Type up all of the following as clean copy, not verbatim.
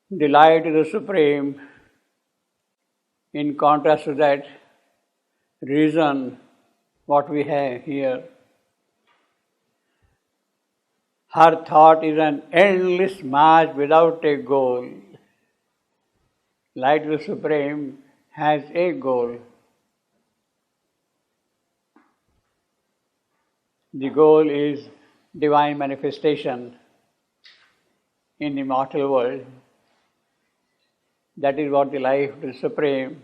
The light is the supreme. In contrast to that, reason, what we have here. Her thought is an endless march without a goal. Light is the supreme has a goal. The goal is divine manifestation in the mortal world. That is what the life of the Supreme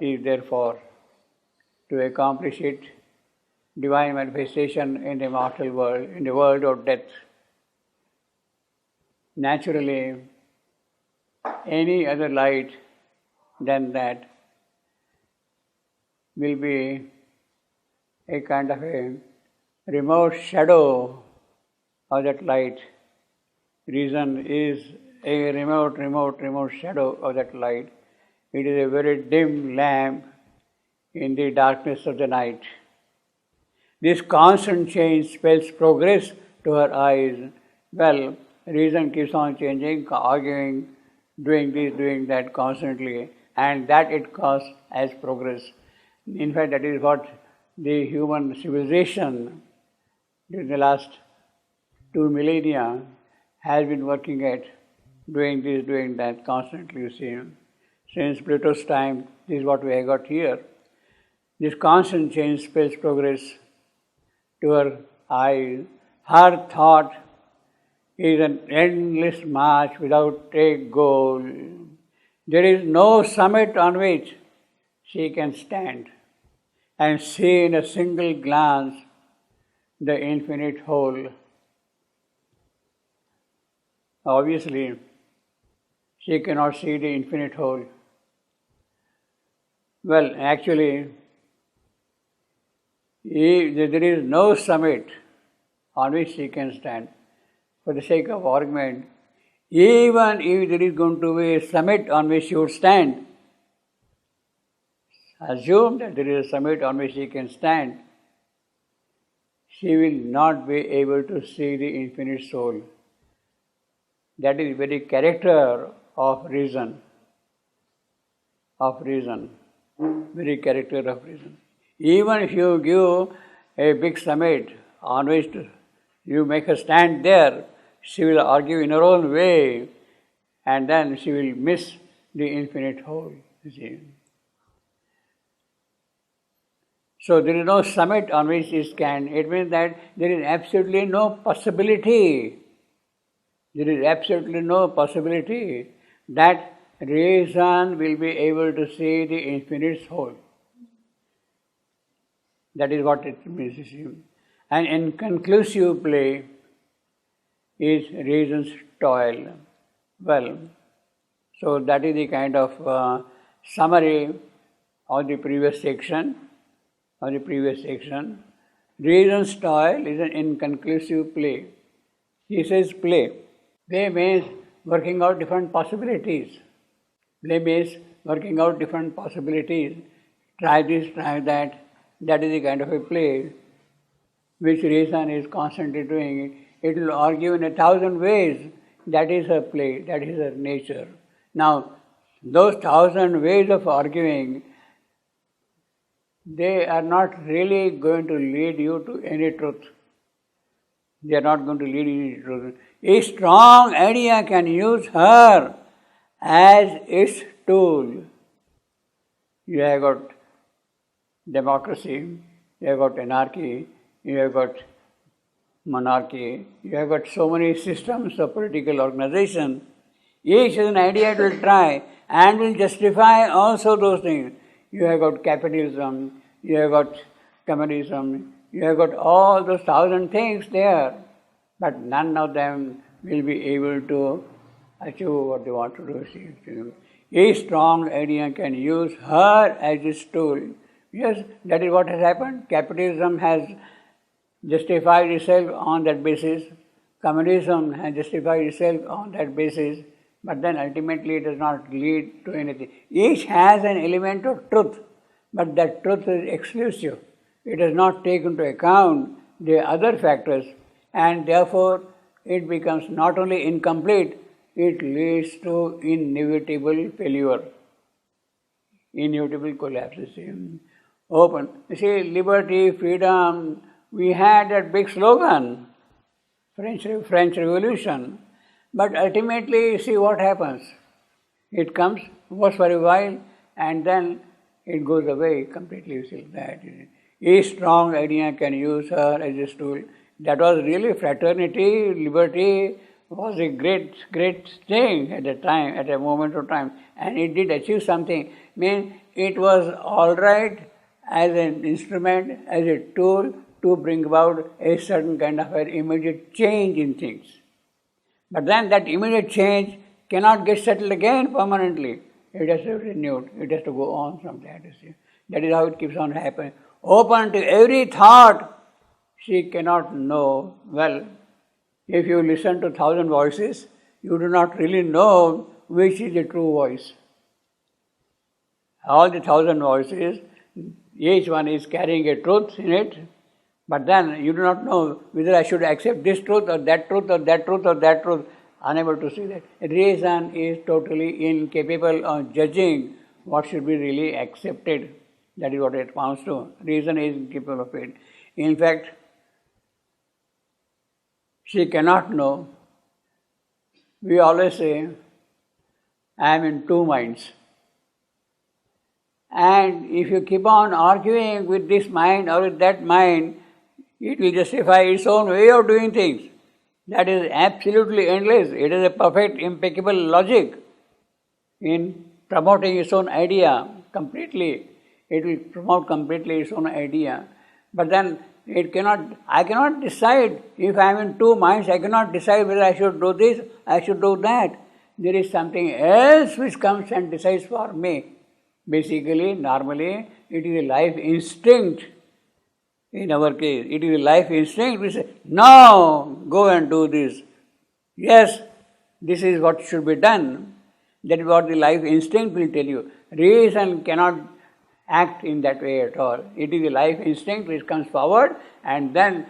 is there for, to accomplish it, divine manifestation in the mortal world, in the world of death. Naturally, any other light than that will be a kind of a remote shadow of that light. Reason is a remote shadow of that light. It is a very dim lamp in the darkness of the night. This constant change spells progress to her eyes. Well, reason keeps on changing, arguing, doing this, doing that constantly, and that it calls as progress. In fact, that is what the human civilization during the last 2 millennia has been working at, doing this, doing that constantly, you see. Since Plato's time, this is what we have got here. This constant change spells progress to her eyes. Her thought is an endless march without a goal. There is no summit on which she can stand and see in a single glance the infinite whole. Obviously, she cannot see the infinite whole. Well, actually, there is no summit on which she can stand. For the sake of argument, even if there is going to be a summit on which she would stand, assume that there is a summit on which she can stand, she will not be able to see the infinite soul. That is the very character of reason. Very character of reason. Even if you give a big summit on which you make her stand there, she will argue in her own way, and then she will miss the infinite whole, you see. So there is no summit on which she can. It means that there is absolutely no possibility. There is absolutely no possibility that reason will be able to see the infinite whole. That is what it means. An inconclusive play is reason's toil. Well, so that is the kind of summary of the previous section. Reason's toil is an inconclusive play. He says play. Play means working out different possibilities. Play means working out different possibilities. Try this, try that. That is the kind of a play which reason is constantly doing. It will argue in 1,000 ways. That is her play, that is her nature. Now, those 1,000 ways of arguing, they are not really going to lead you to any truth. They are not going to lead you to any truth. A strong idea can use her as its tool. You have got democracy, you have got anarchy, you have got monarchy, you have got so many systems of political organization. Each is an idea it will try and will justify also those things. You have got capitalism, you have got communism, you have got all those 1,000 things there, but none of them will be able to achieve what they want to do. A strong idea can use her as its tool. Yes, that is what has happened. Capitalism has justified itself on that basis. Communism has justified itself on that basis. But then ultimately it does not lead to anything. Each has an element of truth, but that truth is exclusive. It does not take into account the other factors, and therefore it becomes not only incomplete, it leads to inevitable failure, inevitable collapse. You see. Open. You see, liberty, freedom, we had that big slogan, French Revolution. But ultimately, you see what happens. It comes, works for a while, and then it goes away completely. You see that. Each strong idea can use her as a tool. That was really fraternity, liberty was a great thing at the time, at a moment of time, and it did achieve something. It was all right as an instrument, as a tool to bring about a certain kind of an immediate change in things. But then that immediate change cannot get settled again permanently. It has to be renewed. It has to go on from that. You see. That is how it keeps on happening. Open to every thought, she cannot know. Well, if you listen to 1,000 voices, you do not really know which is the true voice. All the 1,000 voices, each one is carrying a truth in it, but then you do not know whether I should accept this truth or that truth or that truth or that truth. Unable to see that. Reason is totally incapable of judging what should be really accepted. That is what it amounts to. Reason is incapable of it. In fact, she cannot know. We always say, I am in two minds. And if you keep on arguing with this mind or with that mind, it will justify its own way of doing things. That is absolutely endless. It is a perfect, impeccable logic in promoting its own idea completely. It will promote completely its own idea. But then I cannot decide. If I am in two minds, I cannot decide whether I should do this, I should do that. There is something else which comes and decides for me. Basically, normally, it is a life instinct. In our case, it is a life instinct. We say, no, go and do this. Yes, this is what should be done. That is what the life instinct will tell you. Reason cannot act in that way at all. It is a life instinct which comes forward and then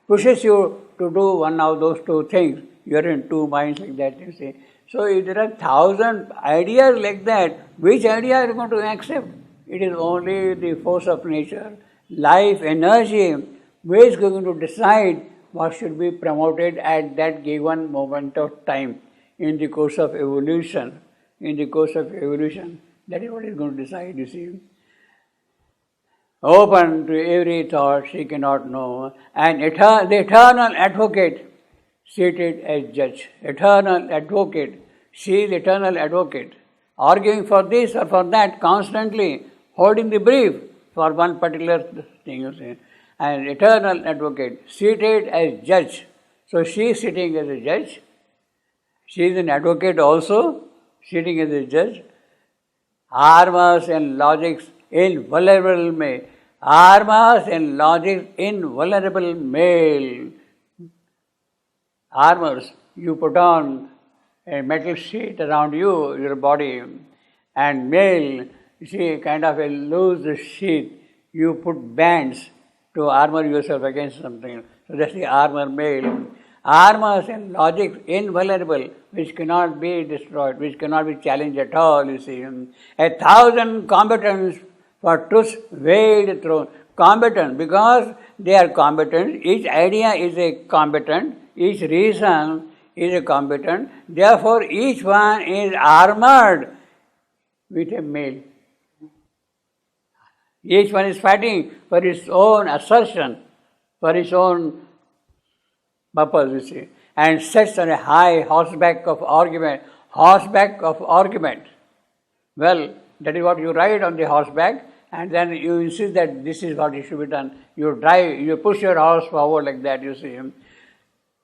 pushes you to do one of those two things. You are in two minds like that, you see. So if there are 1,000 ideas like that, which idea are you going to accept? It is only the force of nature, life, energy, which is going to decide what should be promoted at that given moment of time in the course of evolution. In the course of evolution, that is what is going to decide, you see. Open to every thought she cannot know, and the eternal advocate seated as judge. Eternal advocate. She is eternal advocate, arguing for this or for that constantly, holding the brief for one particular thing, you see. And eternal advocate, seated as judge. So she is sitting as a judge. She is an advocate also, sitting as a judge. Armors and logics invulnerable male. Armors and logics invulnerable male. Armors, you put on a metal sheet around you, your body, and male, you see, kind of a loose sheath, you put bands to armor yourself against something. So that's the armor male. Armors and logics invulnerable, which cannot be destroyed, which cannot be challenged at all, you see. 1,000 combatants for truth's veiled throne. Combatant, because they are combatant, each idea is a combatant, each reason is a combatant, therefore each one is armored with a male. Each one is fighting for its own assertion, for its own purpose, you see, and sits on a high horseback of argument. Horseback of argument. Well, that is what you ride on the horseback, and then you insist that this is what it should be done. You drive, you push your horse forward like that, you see.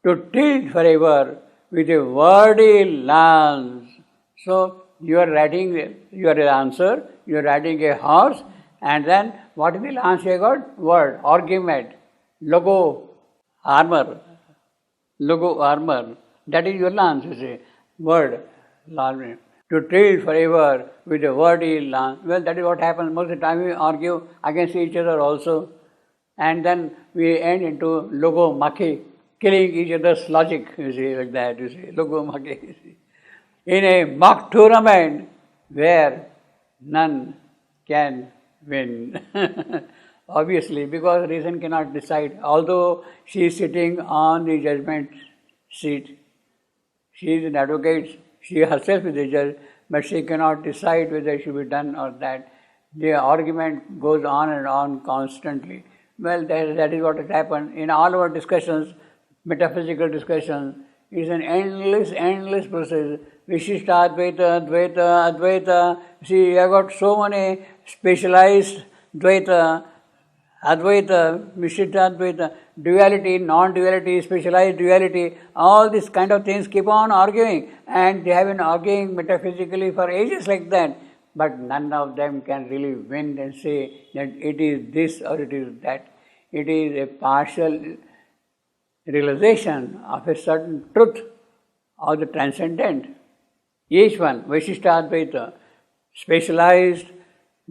To tilt forever with a wordy lance. So you are riding, you are an answer, you are riding a horse, and then what is the lance you got? Word, argument, logo, armor. Logo, armor. That is your lance, you see. Word, lance. To tilt forever with a wordy lance. Well, that is what happens. Most of the time we argue against each other also. And then we end into logo maki, killing each other's logic, you see, like that, you see. Logo maki, you see. in a mock tournament where none can win. Obviously, because reason cannot decide. Although she is sitting on the judgment seat, she is an advocate, she herself is a judge, but she cannot decide whether it should be done or that. The argument goes on and on constantly. Well, that is what has happened. In all our discussions, metaphysical discussions, it's an endless process. Vishishta, Advaita, Advaita, Advaita. See, I got so many specialized Dvaita, Advaita, Vishishta, Advaita, duality, non-duality, specialized duality, all these kind of things keep on arguing, and they have been arguing metaphysically for ages like that, but none of them can really win and say that it is this or it is that. It is a partial realization of a certain truth of the transcendent. Each one, Vaishishta Advaita, specialized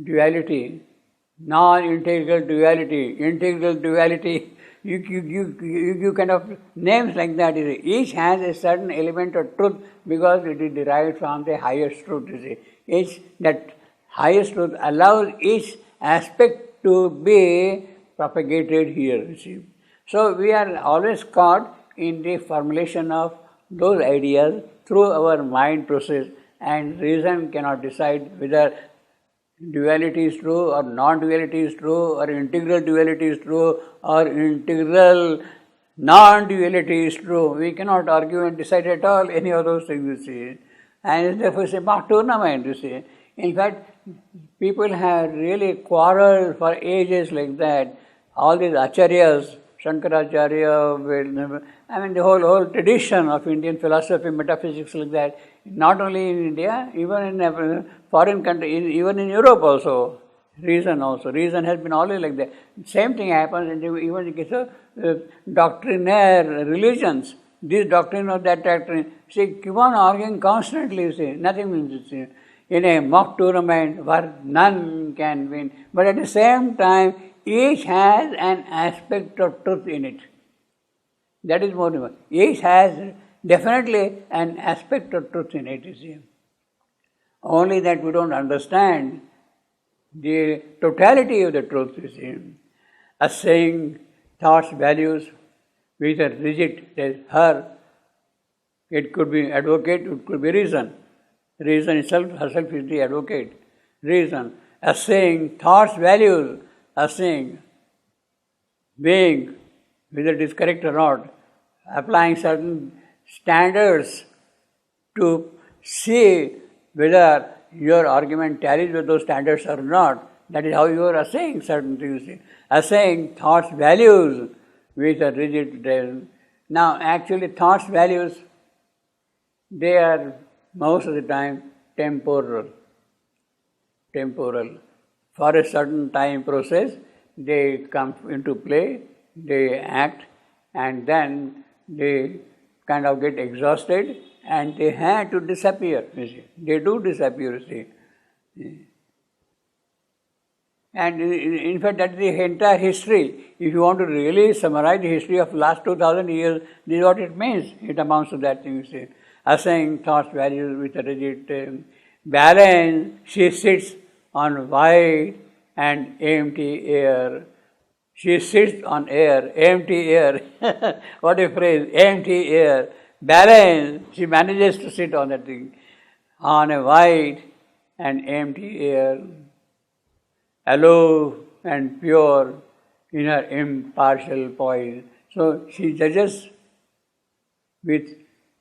duality, non-integral duality, integral duality, you kind of names like that. Each has a certain element of truth because it is derived from the highest truth. That highest truth allows each aspect to be propagated here. So we are always caught in the formulation of those ideas through our mind process, and reason cannot decide whether duality is true or non-duality is true or integral duality is true or integral non-duality is true. We cannot argue and decide at all any of those things, And therefore it's a mock tournament, In fact, people have really quarreled for ages like that. All these acharyas, Shankaracharya, the whole tradition of Indian philosophy, metaphysics like that, not only in India, even in foreign countries, even in Europe also. Reason has been always like that. Same thing happens even in the case of doctrinaire religions. This doctrine or that doctrine. Keep on arguing constantly, nothing means in a mock tournament where none can win. But at the same time, each has an aspect of truth in it. That is more important. Each has definitely an aspect of truth in it, Only that we don't understand the totality of the truth, As saying thoughts, values, with a rigid, her, it could be advocate, it could be reason. Reason herself is the advocate. Reason. As saying thoughts, values, as saying being, whether it is correct or not, applying certain standards to see whether your argument tallies with those standards or not. That is how you are assaying certain things. Assaying thoughts, values with a rigid. Now, actually, thoughts, values, they are most of the time temporal. For a certain time process, they come into play, they act, and then they kind of get exhausted and they have to disappear. They do disappear. And in fact, that is the entire history. If you want to really summarize the history of last 2000 years, this is what it means. It amounts to that thing, Assaying thoughts, values with a rigid balance, she sits on wide and empty air. She sits on air, empty air. What a phrase, empty air. Balance, she manages to sit on that thing, on a wide and empty air. Aloof and pure in her impartial poise. So she judges with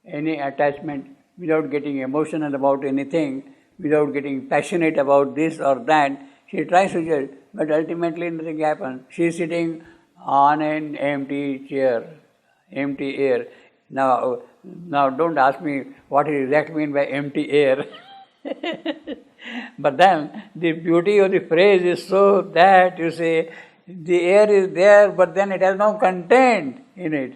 any attachment, without getting emotional about anything, without getting passionate about this or that. She tries to judge, but ultimately nothing happens. She is sitting on an empty chair, empty air. Now don't ask me what it exactly means by empty air. But then the beauty of the phrase is so that, the air is there, but then it has no content in it.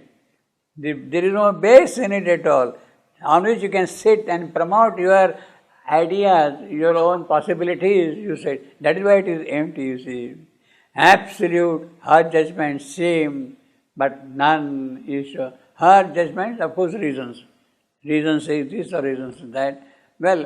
There is no base in it at all, on which you can sit and promote your ideas, your own possibilities, That is why it is empty, Absolute, her judgments seem, but none is sure. Her judgments, of course, reasons. Reason says this or reason says that. Well,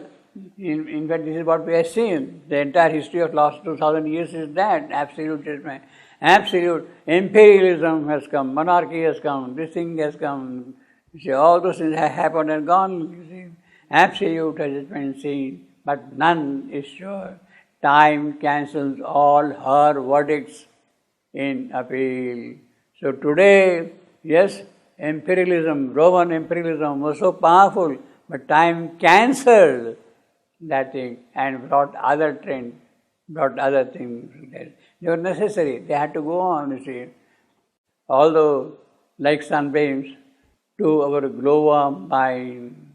in fact, this is what we have seen. The entire history of last 2000 years is that absolute judgment. Absolute imperialism has come, monarchy has come, this thing has come. You see, all those things have happened and gone. You see, absolute has been seen, but none is sure. Time cancels all her verdicts in appeal. So today, yes, imperialism, Roman imperialism was so powerful, but time cancelled that thing and brought other trends, brought other things. They were necessary. They had to go on, you see. Although, like sunbeams, to our glowworm mind,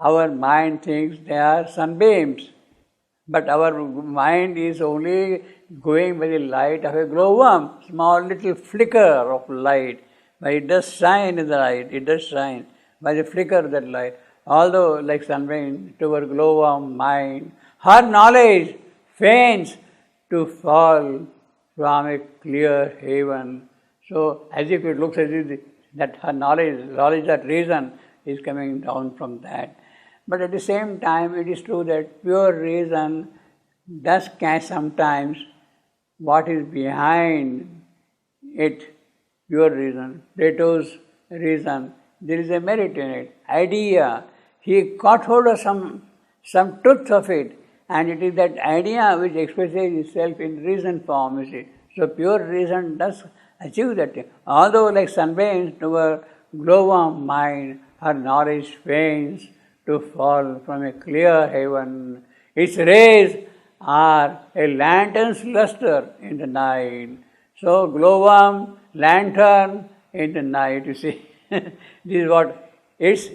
our mind thinks they are sunbeams, but our mind is only going by the light of a glowworm, small little flicker of light. But it does shine in the light, it does shine by the flicker of that light. Although, like sunbeam, to our glowworm mind, her knowledge feigns to fall from a clear heaven. So, as if it looks as if that her knowledge that reason is coming down from that. But at the same time, it is true that pure reason does catch sometimes what is behind it, pure reason, Plato's reason. There is a merit in it, idea. He caught hold of some truth of it, and it is that idea which expresses itself in reason form, you see. So pure reason does achieve that thing. Although like sunbeams to our glowworm mind, her knowledge feigns to fall from a clear heaven. Its rays are a lantern's luster in the night. So glowworm, lantern in the night, you see. This is what its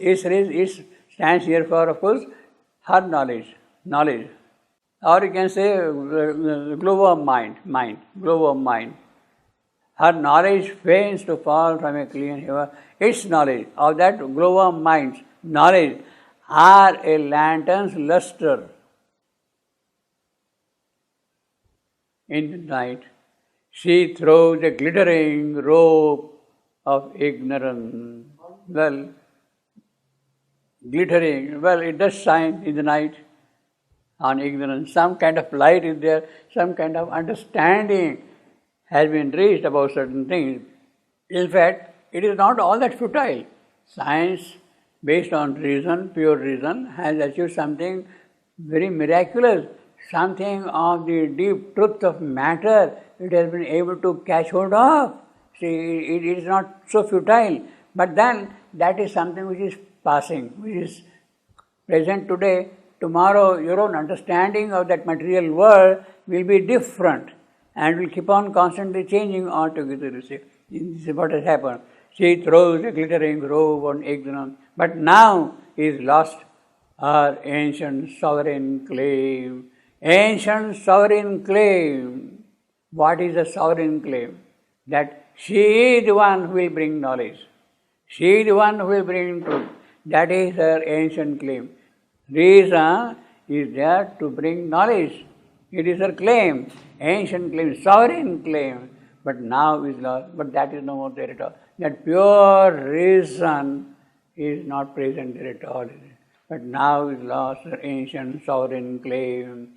stands here for, of course, her knowledge. Or you can say glowworm mind. Her knowledge feigns to fall from a clear heaven. Its knowledge, of that glowworm mind's knowledge, are a lantern's luster in the night. She throws a glittering robe of ignorance. Well, glittering, it does shine in the night on ignorance. Some kind of light is there, some kind of understanding has been reached about certain things. In fact, it is not all that futile. Science, based on reason, pure reason, has achieved something very miraculous, something of the deep truth of matter it has been able to catch hold of. See, it is not so futile, but then that is something which is passing, which is present today. Tomorrow, your own understanding of that material world will be different and will keep on constantly changing altogether, you see. This is what has happened. She throws a glittering robe on ignorance, but now is lost her ancient sovereign claim. Ancient sovereign claim. What is a sovereign claim? That she is the one who will bring knowledge. She is the one who will bring truth. That is her ancient claim. Reason is there to bring knowledge. It is her claim, ancient claim, sovereign claim. But now is lost. But that is no more there at all. That pure reason is not present there at all. But now is lost her ancient sovereign claim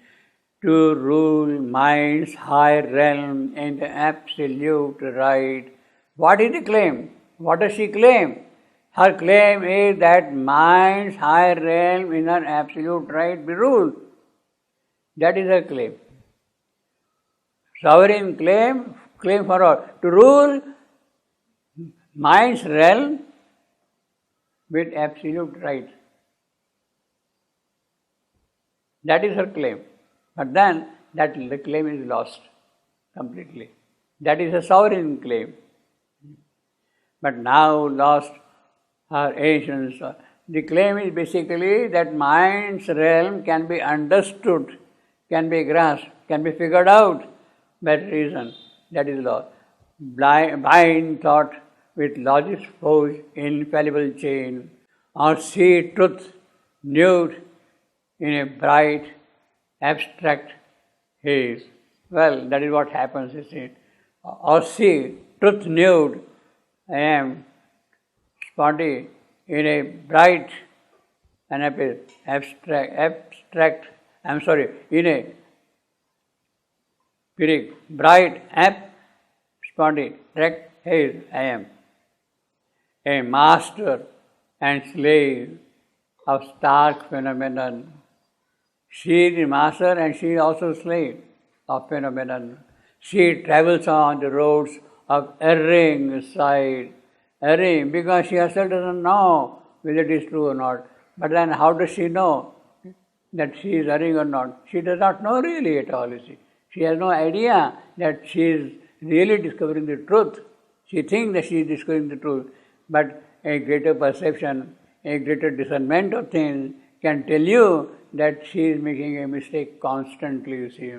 to rule mind's high realm in the absolute right. What is the claim? What does she claim? Her claim is that mind's high realm in her absolute right be ruled. That is her claim. Sovereign claim for all. To rule mind's realm with absolute right. That is her claim. But then the claim is lost completely. That is a sovereign claim. But now lost her ancient. The claim is basically that mind's realm can be understood, can be grasped, can be figured out by reason. That is law. Bind thought with logic's forged infallible chain, or see truth nude in a bright abstract haze. Well, that is what happens, you see. Or see truth nude, I am spotty in a bright and in a bright abstract haze I am, a master and slave of stark phenomenon. She is the master and she is also slave of phenomenon. She travels on the roads of erring side. Erring because she herself doesn't know whether it is true or not. But then how does she know that she is erring or not? She does not know really at all, you see. She has no idea that she is really discovering the truth. She thinks that she is discovering the truth. But a greater perception, a greater discernment of things can tell you that she is making a mistake constantly, you see.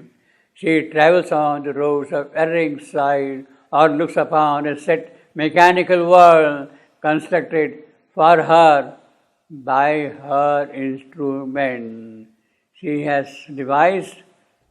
She travels on the roads of erring side or looks upon a set mechanical world constructed for her by her instrument. She has devised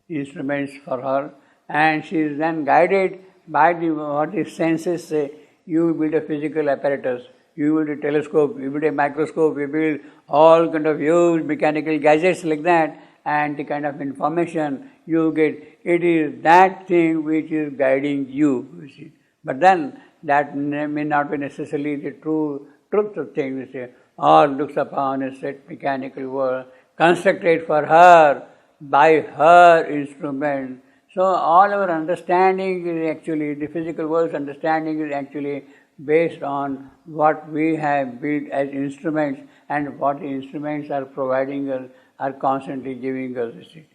instruments for her and she is then guided by what the senses say. You build a physical apparatus, you build a telescope, you build a microscope, you build all kind of huge mechanical gadgets like that, and the kind of information you get, it is that thing which is guiding you see. But then that may not be necessarily the true truth of things, you see. All looks upon a set mechanical world constructed for her by her instrument. So all our understanding is actually, the physical world's understanding is actually based on what we have built as instruments and what the instruments are providing us, are constantly giving us, you see.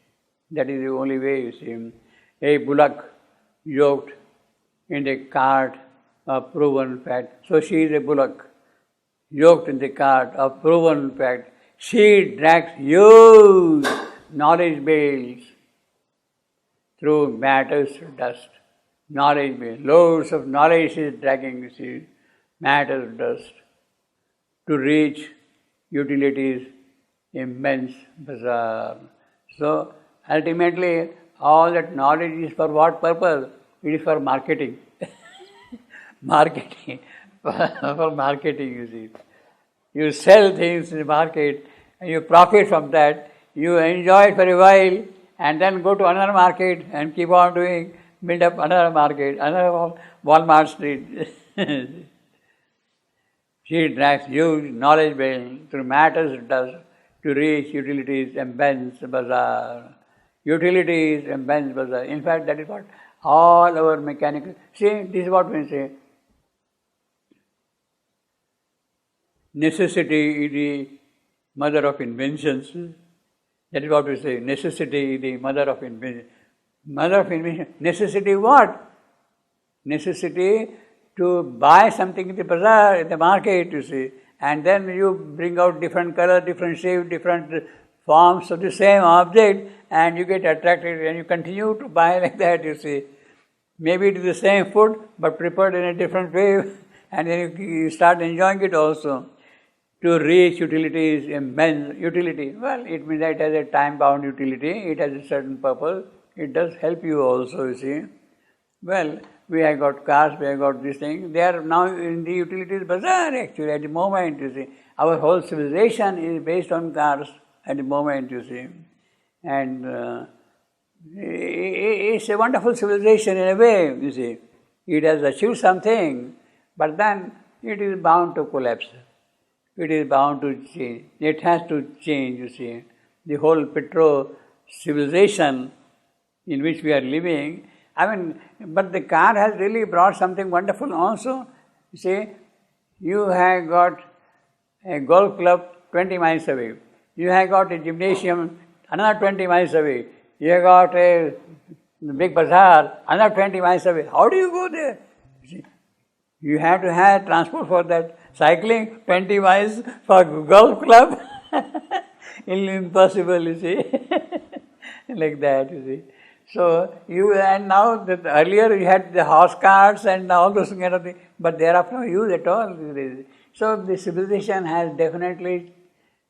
That is the only way, you see. A bullock yoked in the cart of proven fact. So she is a bullock yoked in the cart of proven fact. She drags huge knowledge bales through matter's dust. Knowledge bales, loads of knowledge she is dragging, you see, matter's dust, to reach utilities immense bazaar. So ultimately, all that knowledge is for what purpose? It is for marketing. Marketing. For marketing, you see. You sell things in the market and you profit from that. You enjoy it for a while and then go to another market and keep on doing, build up another market, another Walmart Street. She drags huge knowledge bale through matter's dust to reach utilities immense bazaar. Utilities immense bazaar. In fact, that is what all our mechanical... See, this is what we say. Necessity is the mother of inventions. That is what we say. Necessity is the mother of invention. Mother of invention. Necessity what? Necessity to buy something in the bazaar, in the market, you see. And then you bring out different color, different shape, different forms of the same object, and you get attracted and you continue to buy like that, you see. Maybe it is the same food, but prepared in a different way, and then you start enjoying it also. To reach utility is immense. Utility, well, it means that it has a time-bound utility, it has a certain purpose, it does help you also, you see. Well, we have got cars, we have got this thing, they are now in the utilities bazaar actually at the moment, you see. Our whole civilization is based on cars at the moment, you see. And it's a wonderful civilization in a way, you see. It has achieved something, but then it is bound to collapse. It is bound to change. It has to change, you see. The whole civilization in which we are living, but the car has really brought something wonderful also. You see, you have got a golf club 20 miles away. You have got a gymnasium another 20 miles away. You have got a big bazaar another 20 miles away. How do you go there? You see, you have to have transport for that. Cycling 20 miles for golf club? Impossible, you see. Like that, you see. So, now, earlier you had the horse carts and all those kind of things, but they are of no use at all. So, the civilization has definitely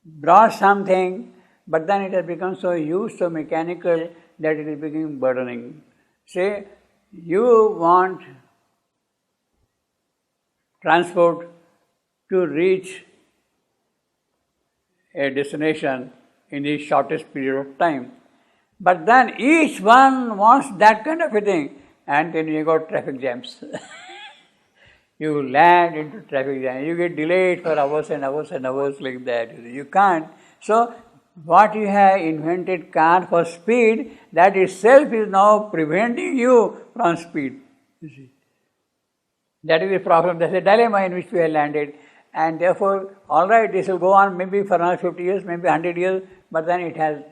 brought something, but then it has become so used, so mechanical, that it is becoming burdening. Say, you want transport to reach a destination in the shortest period of time. But then each one wants that kind of a thing, and then you got traffic jams. You land into traffic jam, you get delayed for hours and hours and hours like that. You can't. So, what you have invented car for speed, that itself is now preventing you from speed. You see. That is the problem, that's the dilemma in which we have landed. And therefore, all right, this will go on maybe for another 50 years, maybe 100 years, but then it is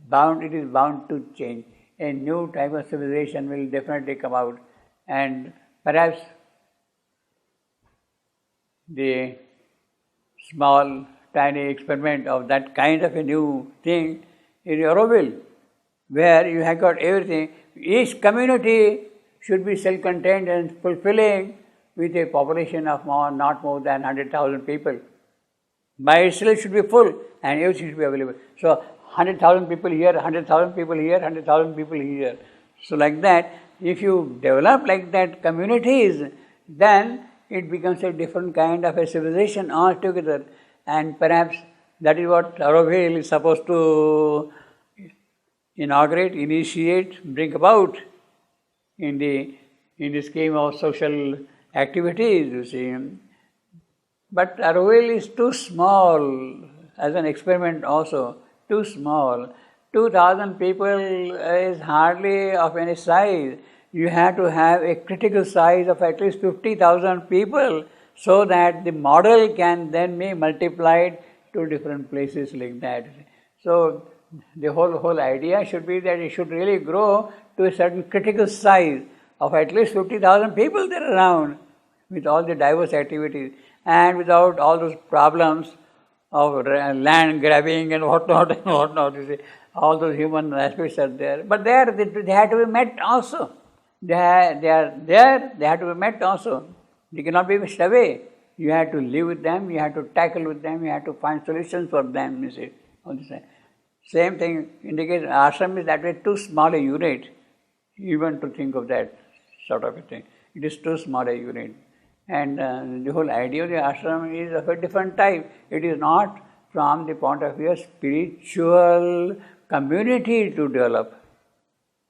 bound to change. A new type of civilization will definitely come out, and perhaps the small, tiny experiment of that kind of a new thing is Auroville, where you have got everything. Each community should be self-contained and fulfilling with a population of not more than 100,000 people. By itself should be full and everything should be available. So 100,000 people here, 100,000 people here, 100,000 people here. So like that, if you develop like that communities, then it becomes a different kind of a civilization altogether. And perhaps that is what Auroville is supposed to inaugurate, initiate, bring about in the scheme of social activities, you see. But Auroville is too small as an experiment also, too small. 2,000 people is hardly of any size. You have to have a critical size of at least 50,000 people so that the model can then be multiplied to different places like that. So the whole idea should be that it should really grow to a certain critical size of at least 50,000 people there around, with all the diverse activities and without all those problems of land grabbing and whatnot, you see. All those human aspects are there. But they have to be met also. They are there, they have to be met also. They cannot be wished away. You have to live with them, you have to tackle with them, you have to find solutions for them, you see. All this. Same thing indicates ashram is that way too small a unit, even to think of that sort of a thing. It is too small a unit. And the whole idea of the ashram is of a different type. It is not from the point of view of spiritual community to develop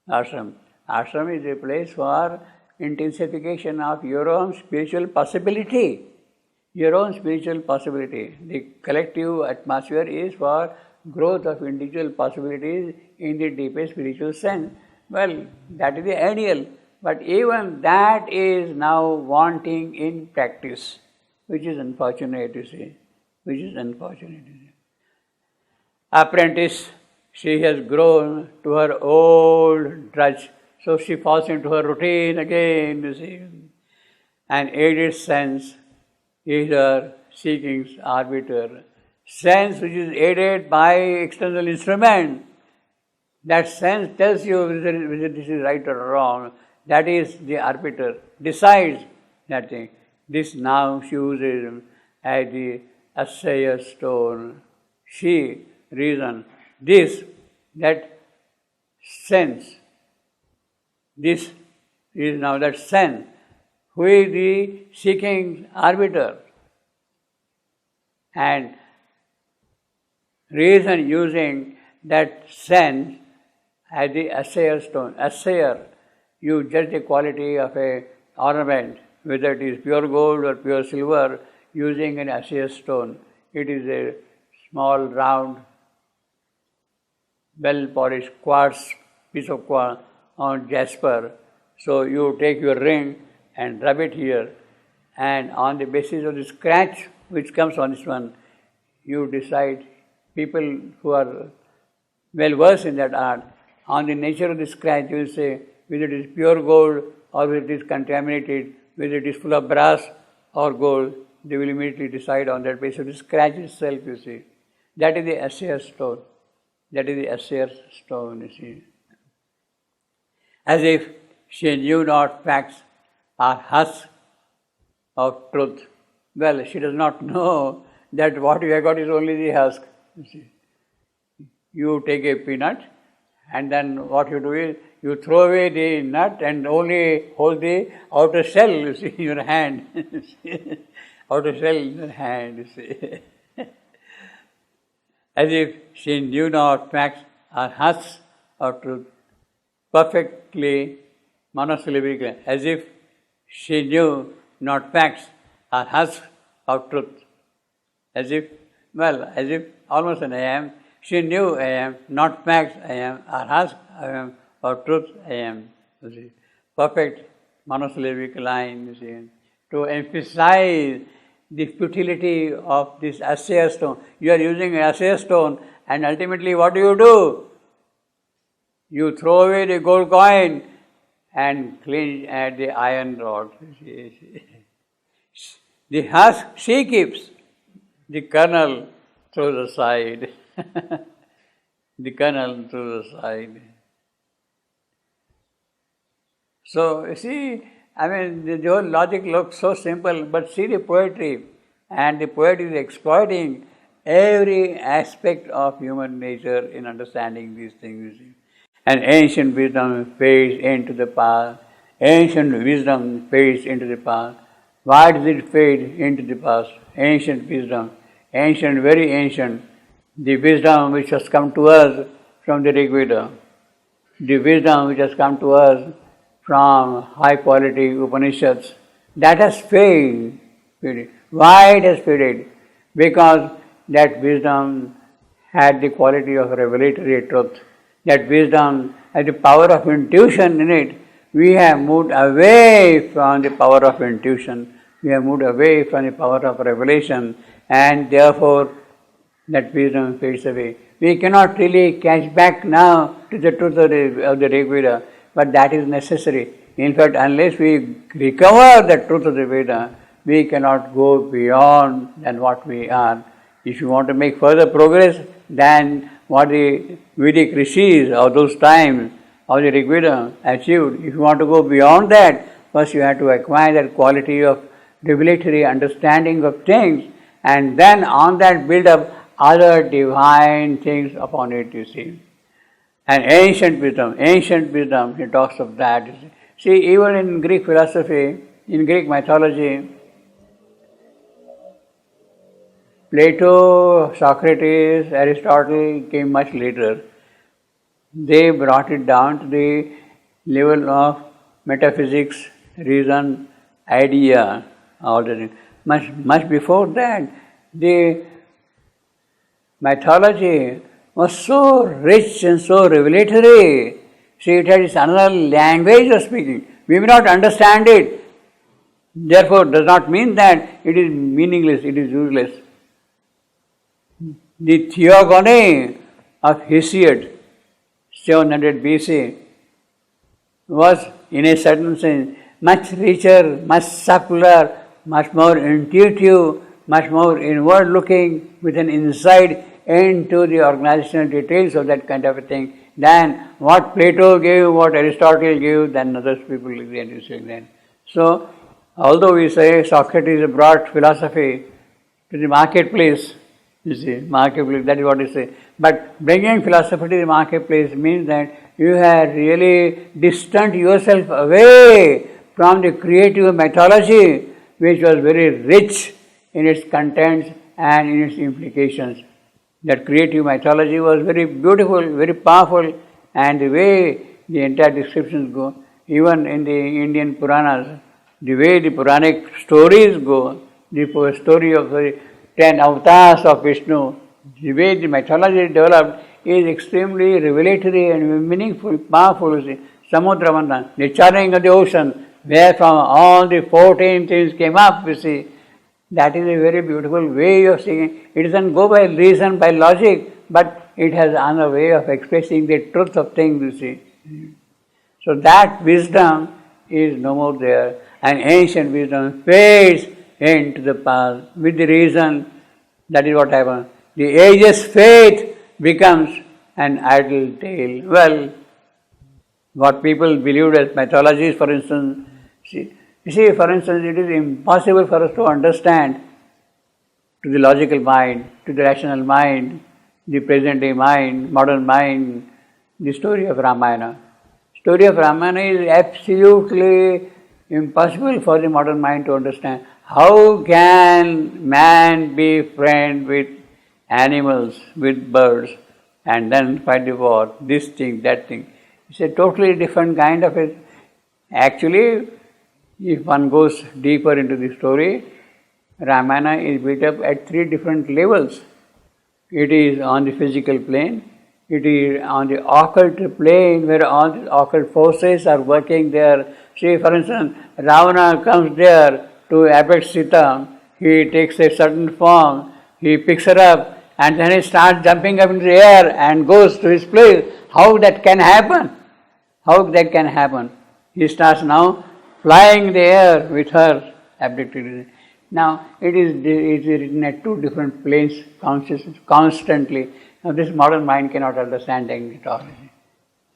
ashram. Ashram is a place for intensification of your own spiritual possibility. Your own spiritual possibility. The collective atmosphere is for growth of individual possibilities in the deepest spiritual sense. Well, that is the ideal. But even that is now wanting in practice, which is unfortunate, you see. Which is unfortunate. Apprentice, she has grown to her old drudge, so she falls into her routine again, you see. And aided sense is her seeking's arbiter. Sense which is aided by external instrument. That sense tells you whether this is right or wrong. That is the arbiter, decides that thing. This now she uses as the assayer stone. She, reason, this, that sense. This is now that sense, who is the seeking arbiter. And reason using that sense as the assayer stone. Assayer, you judge the quality of a ornament, whether it is pure gold or pure silver, using an assayer stone. It is a small, round, well-polished quartz, piece of quartz on jasper. So you take your ring and rub it here, and on the basis of the scratch which comes on this one, you decide, people who are well versed in that art, on the nature of the scratch, you will say whether it is pure gold or whether it is contaminated, whether it is full of brass or gold. They will immediately decide on that basis of the scratch itself, you see. That is the assayer stone. That is the assayer stone, you see. As if she knew not facts or husks of truth. Well, she does not know that what you have got is only the husk. You see. You take a peanut, and then what you do is you throw away the nut and only hold the outer shell, you see, in your hand. Outer shell in your hand, you see. as if she knew not facts or husks of truth, perfectly monosyllabic, as if she knew not facts or husks of truth. As if, almost an I am. She knew I am, not facts I am, or husks I am, or truth I am. You see. Perfect monosyllabic line, you see, to emphasize the futility of this assay stone. You are using an assay stone, and ultimately what do? You throw away the gold coin and cling at the iron rod. The husk she keeps, the kernel throws aside. The kernel throws aside. So, you see, the whole logic looks so simple, but see the poetry. And the poet is exploiting every aspect of human nature in understanding these things. You see. And ancient wisdom fades into the past. Ancient wisdom fades into the past. Why does it fade into the past? Ancient wisdom. Ancient, very ancient. The wisdom which has come to us from the Rig Veda. The wisdom which has come to us from high quality Upanishads, that has faded. Why it has faded? Because that wisdom had the quality of revelatory truth. That wisdom had the power of intuition in it. We have moved away from the power of intuition. We have moved away from the power of revelation, and therefore that wisdom fades away. We cannot really catch back now to the truth of the Rig Veda, but that is necessary. In fact, unless we recover the truth of the Veda, we cannot go beyond than what we are. If you want to make further progress than what the Vedic rishis of those times of the Rig Veda achieved, if you want to go beyond that, first you have to acquire that quality of revelatory understanding of things, and then on that build up other divine things upon it, you see. And ancient wisdom, he talks of that. See, even in Greek philosophy, in Greek mythology, Plato, Socrates, Aristotle came much later. They brought it down to the level of metaphysics, reason, idea, all the things. Much before that, the mythology was so rich and so revelatory. See, it had its another language of speaking. We may not understand it. Therefore, does not mean that it is meaningless, it is useless. The theogony of Hesiod, 700 BC, was in a certain sense much richer, much subtler, much more intuitive, much more inward looking, with an insight into the organizational details of that kind of a thing than what Plato gave, what Aristotle gave, than other people then. So, although we say Socrates brought philosophy to the marketplace, you see, marketplace, that is what we say. But bringing philosophy to the marketplace means that you have really distanced yourself away from the creative mythology, which was very rich in its contents and in its implications. That creative mythology was very beautiful, very powerful, and the way the entire descriptions go, even in the Indian Puranas, the way the Puranic stories go, the story of the 10 avatars of Vishnu, the way the mythology developed is extremely revelatory and meaningful, powerful. Samudramana, the churning of the ocean, where from all the 14 things came up, you see. That is a very beautiful way of seeing. It doesn't go by reason, by logic, but it has another way of expressing the truth of things, you see. So that wisdom is no more there, and ancient wisdom fades into the past with the reason. That is what happens. The age's faith becomes an idle tale. Well, what people believed as mythologies, for instance, you see, for instance, it is impossible for us to understand, to the logical mind, to the rational mind, the present day mind, modern mind, the story of Ramayana. Story of Ramayana is absolutely impossible for the modern mind to understand. How can man be friend with animals with birds, and then fight the war, this thing, that thing. It's a totally different kind of it. Actually, if one goes deeper into the story, Ramayana is built up at three different levels. It is on the physical plane, it is on the occult plane where all the occult forces are working there. See, for instance, Ravana comes there to abduct Sita, he takes a certain form, he picks her up, and then he starts jumping up into the air and goes to his place. How that can happen? How that can happen? He starts now flying in the air with her abducted. Now, it is written at two different planes constantly. Now, this modern mind cannot understand it all.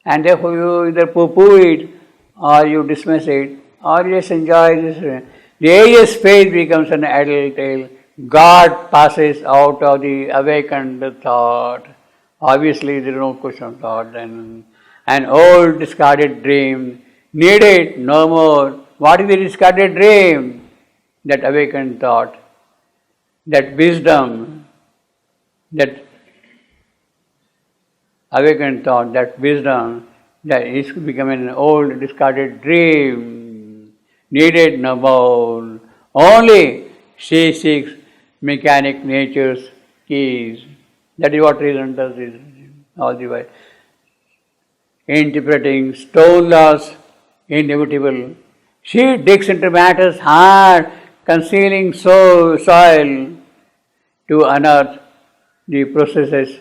And therefore, you either poo-poo it, or you dismiss it, or you just enjoy this. The age's faith becomes an idle tale. God passes out of the awakened thought. Obviously, there is no question of thought. Then, an old discarded dream, needed no more. What is the discarded dream? That awakened thought, that wisdom, that awakened thought, that wisdom, that is becoming an old discarded dream, needed no more. Only she seeks mechanic nature's keys. That is what reason does is all the way. Interpreting stone laws inevitable. She digs into matters hard, concealing soil to unearth the processes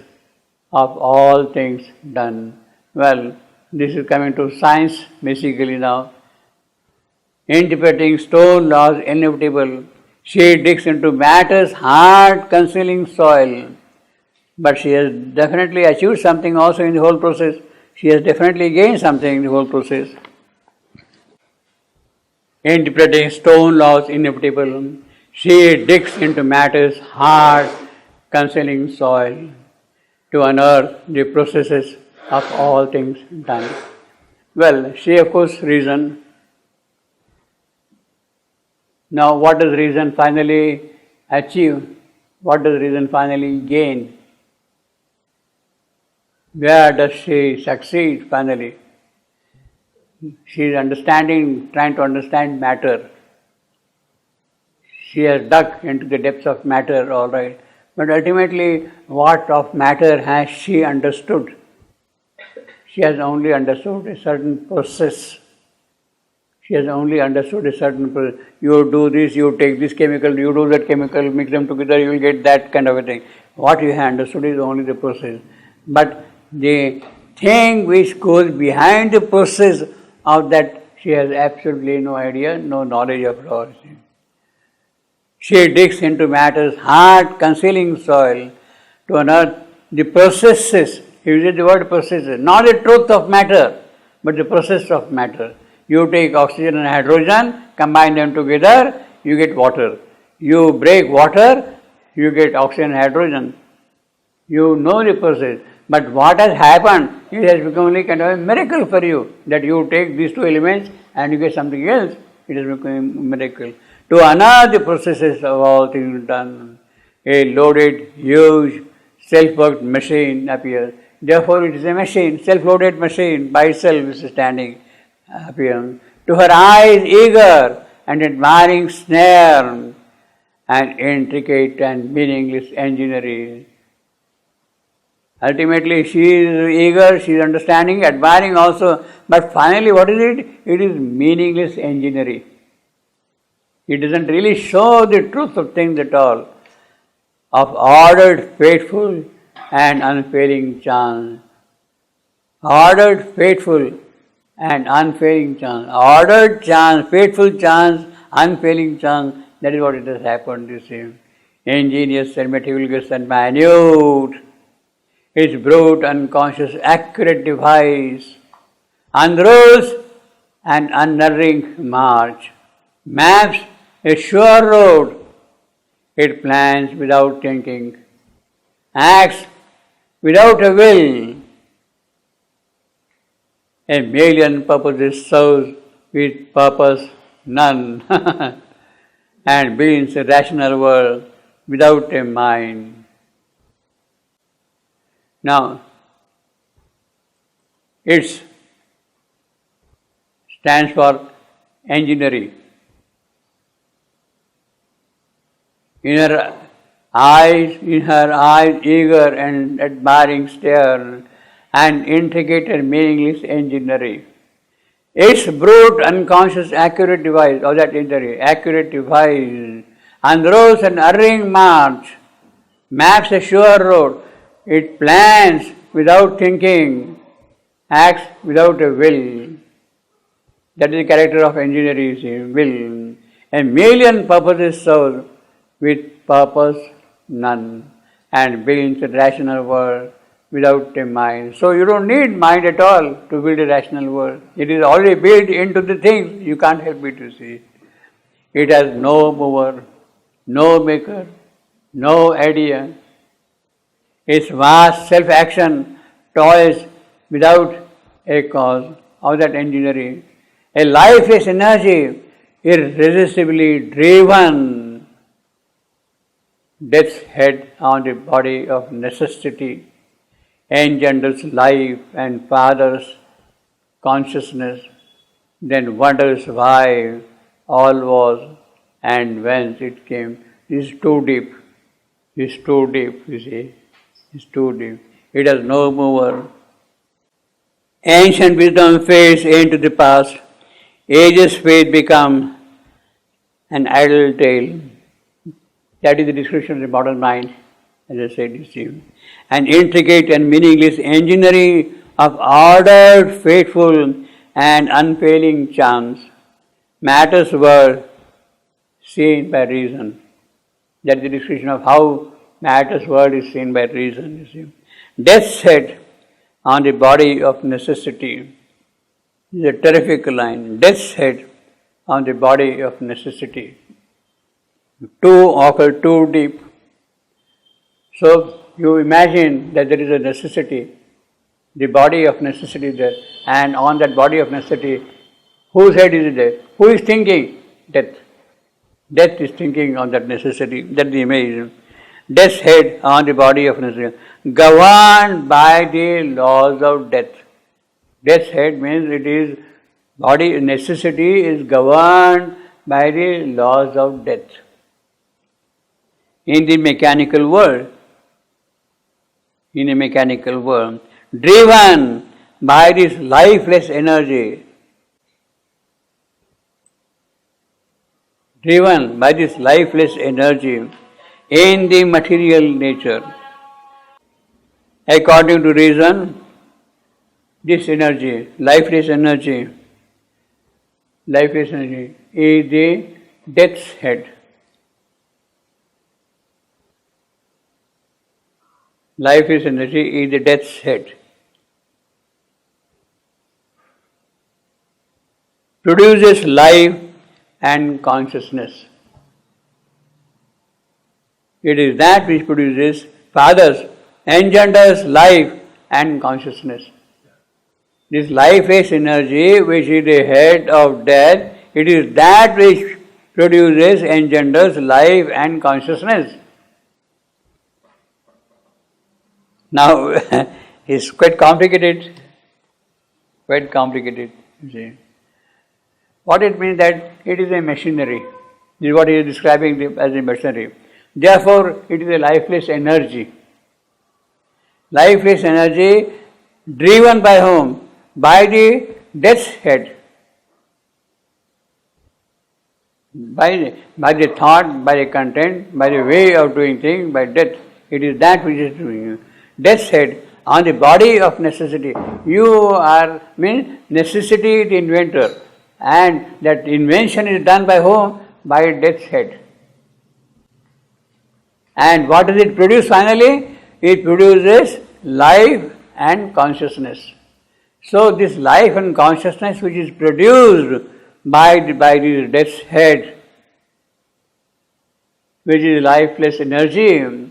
of all things done. Well, this is coming to science basically now. Interpreting stone laws inevitable. She digs into matters hard, concealing soil. But she has definitely achieved something also in the whole process. She has definitely gained something in the whole process. Interpreting stone laws inevitable, she digs into matters hard, concealing soil, to unearth the processes of all things done. Well, she of course reasoned. Now, what does reason finally achieve? What does reason finally gain? Where does she succeed finally? She is trying to understand matter. She has dug into the depths of matter, all right. But ultimately, what of matter has she understood? She has only understood a certain process. She has only understood a certain process. You do this, you take this chemical, you do that chemical, mix them together, you will get that kind of a thing. What you have understood is only the process. But the thing which goes behind the process of that, she has absolutely no idea, no knowledge of it all. She digs into matters hard, concealing soil, to unearth the processes. He uses the word processes, not the truth of matter, but the process of matter. You take oxygen and hydrogen, combine them together, you get water. You break water, you get oxygen and hydrogen. You know the process. But what has happened, it has become only kind of a miracle for you, that you take these two elements and you get something else. It has become a miracle. To unearth the processes of all things done, a loaded, huge, self-worked machine appears. Therefore, it is a machine, self-loaded machine by itself is standing, appears. To her eyes, eager and admiring snare, and intricate and meaningless engineering. Ultimately, she is eager, she is understanding, admiring also. But finally, what is it? It is meaningless engineering. It doesn't really show the truth of things at all. Of ordered, faithful, and unfailing chance. Ordered, faithful, and unfailing chance. Ordered chance, faithful chance, unfailing chance. That is what it has happened, you see. Ingenious and meticulous and minute. Its brute, unconscious, accurate device, unrules and unnerving march, maps a sure road, it plans without thinking, acts without a will, a million purposes serves with purpose none, and builds a rational world without a mind. Now, it stands for engineering. In her eyes, eager and admiring stare, and intricate and meaningless engineering. Its brute, unconscious, accurate device, or that engineering, accurate device, unrolls an erring march, maps a sure road. It plans without thinking, acts without a will. That is the character of engineering, will. A million purposes serve, with purpose none, and builds a rational world without a mind. So you don't need mind at all to build a rational world. It is already built into the things, you can't help it to see. It has no mover, no maker, no idea. Its vast self-action toils without a cause of that engineering. A lifeless energy, irresistibly driven, death's head on the body of necessity, engenders life and fathers consciousness, then wonders why all was and whence it came. This is too deep. This is too deep, you see. It's too deep. It has no mover. Ancient wisdom fades into the past. Ages faith become an idle tale. That is the description of the modern mind, as I said, you see. An intricate and meaningless engineering of ordered, faithful, and unfailing charms. Matters were seen by reason. That is the description of how matter's world is seen by reason, you see. Death's head on the body of necessity. This is a terrific line. Death's head on the body of necessity. Too awful, too deep. So you imagine that there is a necessity, the body of necessity there, and on that body of necessity, whose head is there? Who is thinking? Death. Death is thinking on that necessity. That's the image. Death's head on the body of necessity, governed by the laws of death. Death's head means it is body necessity is governed by the laws of death. In the mechanical world, driven by this lifeless energy, in the material nature. According to reason, this energy, lifeless energy, is the death's head. Lifeless energy is the death's head. Produces life and consciousness. It is that which produces, fathers, engenders life and consciousness. This lifeless energy, which is the head of death, it is that which produces, engenders life and consciousness. Now, it's quite complicated. You see. What it means that it is a machinery. This is what he is describing as a machinery. Therefore, it is a lifeless energy. Lifeless energy driven by whom? By the death's head. By the thought, by the content, by the way of doing things, by death. It is that which is doing. Death's head on the body of necessity. You are, necessity the inventor. And that invention is done by whom? By death's head. And what does it produce finally? It produces life and consciousness. So this life and consciousness which is produced by the death's head, which is lifeless energy,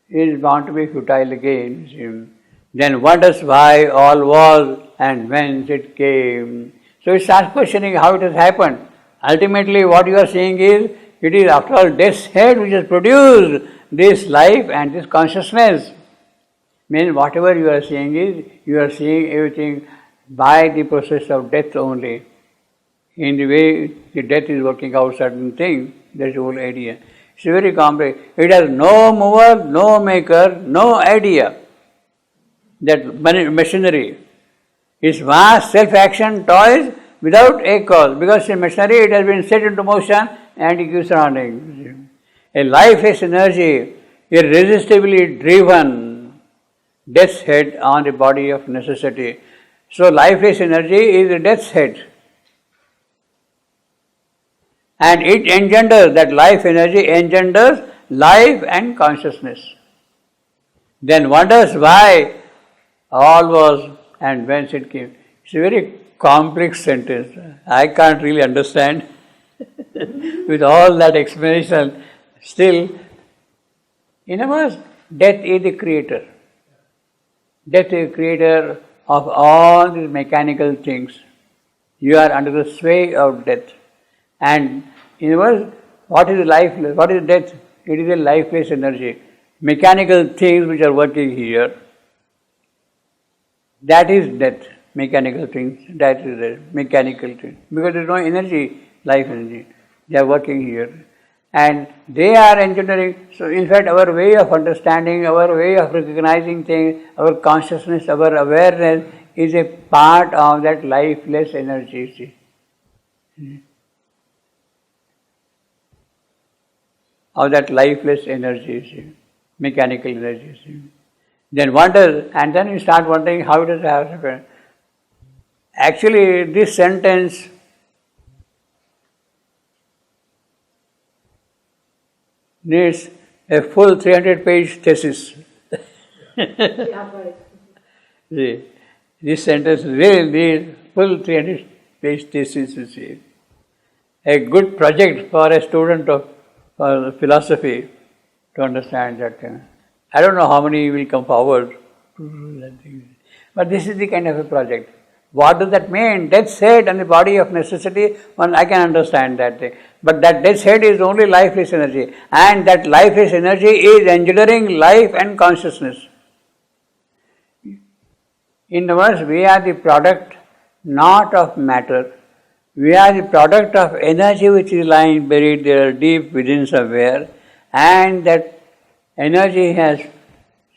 is bound to be futile again. Then wonders why all was and whence it came. So it starts questioning how it has happened. Ultimately what you are saying is, it is after all death's head which has produced this life and this consciousness. Means whatever you are seeing is, you are seeing everything by the process of death only. In the way the death is working out certain things, that's the whole idea. It's very complex. It has no mover, no maker, no idea. That machinery is vast self-action toys without a cause. Because in machinery it has been set into motion and it keeps running. A lifeless energy, irresistibly driven, death's head on the body of necessity. So lifeless energy is the death's head. And it engenders, that life energy engenders life and consciousness. Then wonders why all was and whence it came. It's a very complex sentence. I can't really understand with all that explanation. Still, in other words, death is the creator. Death is the creator of all these mechanical things. You are under the sway of death. And in other words, what is life? What is death? It is a lifeless energy. Mechanical things which are working here, that is death. Mechanical things, that is the mechanical things. Because there is no energy, life energy. They are working here. And they are engendering, so in fact our way of understanding, our way of recognizing things, our consciousness, our awareness is a part of that lifeless energy. See? Of that lifeless energy, see? Mechanical energy. See? Then wonder, and then you start wondering how does it happen. Actually, this sentence needs a full 300-page thesis. See, this sentence really needs full 300-page thesis. You see, a good project for a student of philosophy to understand that thing. I don't know how many will come forward to do that thing, but this is the kind of a project. What does that mean? Death's head on the body of necessity, one I can understand that thing. But that death's head is only lifeless energy. And that lifeless energy is engendering life and consciousness. In other words, we are the product not of matter. We are the product of energy which is lying buried there deep within somewhere. And that energy has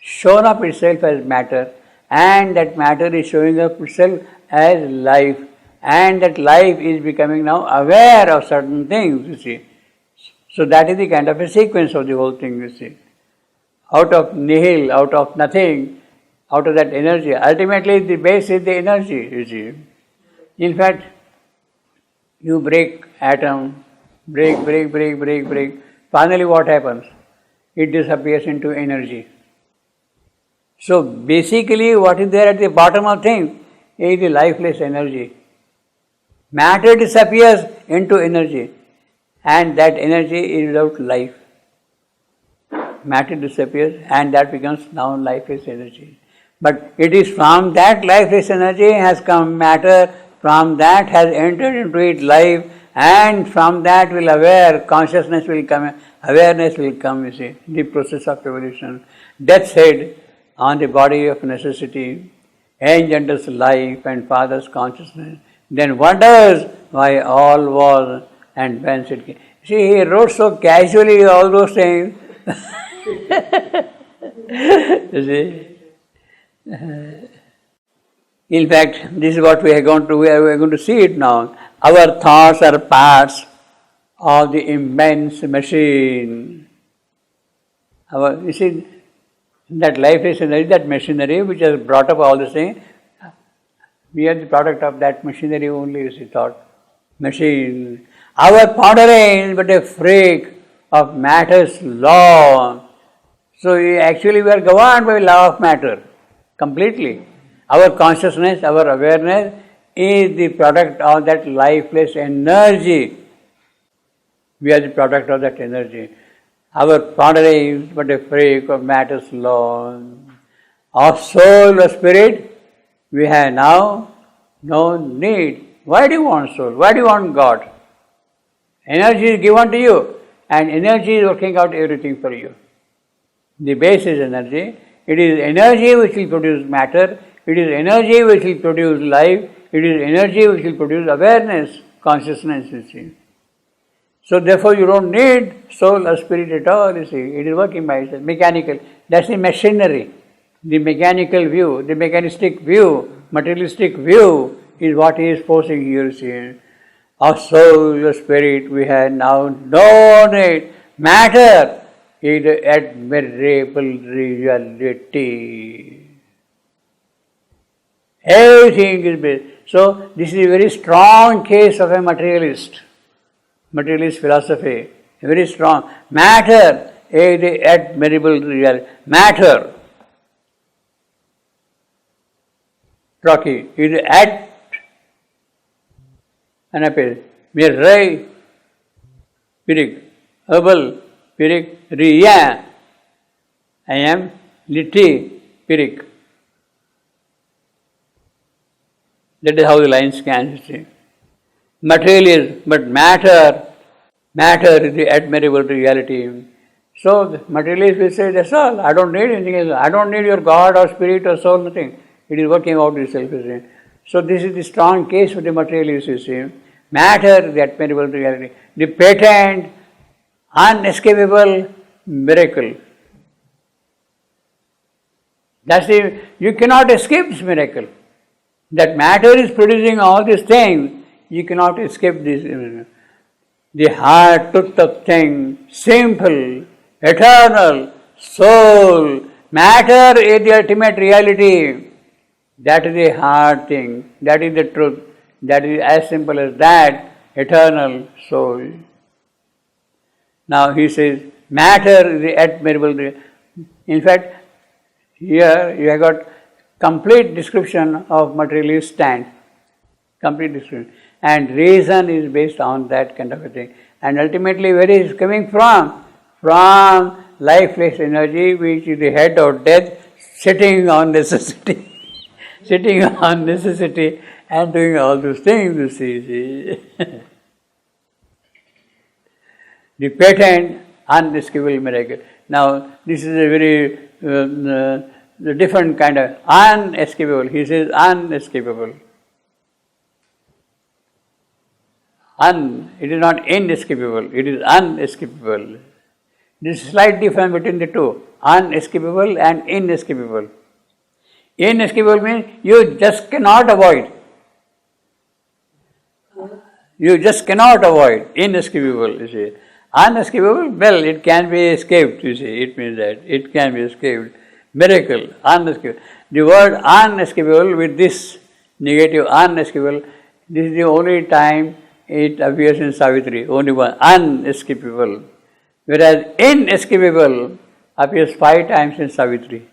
shown up itself as matter. And that matter is showing up itself as life, and that life is becoming now aware of certain things, you see. So that is the kind of a sequence of the whole thing, you see. Out of nihil, out of nothing, out of that energy. Ultimately the base is the energy, you see. In fact, you break atom, break. Finally what happens? It disappears into energy. So basically what is there at the bottom of things is the lifeless energy. Matter disappears into energy, and that energy is without life. Matter disappears and that becomes now lifeless energy. But it is from that lifeless energy has come matter, from that has entered into it life, and from that will consciousness will come, awareness will come, you see, the process of evolution. Death's head on the body of necessity engenders life and father's consciousness, then wonders why all was and whence it came. See, he wrote so casually all those things. You see? In fact, this is what we are going to see it now. Our thoughts are parts of the immense machine. You see, that lifeless energy, that machinery which has brought up all this thing, we are the product of that machinery only, you see, thought. Machine. Our pondering is but a freak of matter's law. So actually we are governed by law of matter, completely. Our consciousness, our awareness is the product of that lifeless energy. We are the product of that energy. Our pondering is but a freak of matter's law. Of soul or spirit, we have now no need. Why do you want soul? Why do you want God? Energy is given to you, and energy is working out everything for you. The base is energy, It is energy which will produce matter. It is energy which will produce life. It is energy which will produce awareness, consciousness, you see. So therefore you don't need soul or spirit at all, you see. It is working by itself, mechanical. That's the machinery. The mechanical view, the mechanistic view, materialistic view is what he is forcing here, you see. Our soul, your spirit, we have now known it. Matter is admirable reality. Everything is based. So this is a very strong case of a materialist philosophy. Very strong. Matter is the admirable reality. Matter. Rocky is at Anapil. Mere Rai Pirik. Herbal Pirik Riya. I am Liti Pirik. That is how the line scans, you see. Materialism, but matter is the admirable reality. So the materialist will say, that's all, I don't need anything else. I don't need your God or spirit or soul, nothing. It is working out itself, you see. So this is the strong case for the materialist, you see. Matter is the admirable reality. The patent, unescapable miracle. You cannot escape this miracle. That matter is producing all these things, you cannot escape this. The heart, truth of thing, simple, eternal, soul, matter is the ultimate reality. That is the hard thing, that is the truth, that is as simple as that, eternal soul. Now he says, matter is the admirable reality. In fact, here you have got complete description of materialist stand. Complete description. And reason is based on that kind of a thing. And ultimately where is it coming from? From lifeless energy, which is the head of death, sitting on necessity. Sitting on necessity and doing all those things, you see. The patent, unescapable miracle. Now, this is a very the different kind of unescapable. He says unescapable. It is not inescapable, it is unescapable. There is a slight difference between the two, unescapable and inescapable. Inescapable means you just cannot avoid. You just cannot avoid. Inescapable, you see. Unescapable, well, it can be escaped, you see. It means that it can be escaped. Miracle, unescapable. The word unescapable with this negative unescapable, this is the only time it appears in Savitri, only one, unescapable. Whereas inescapable appears 5 times in Savitri.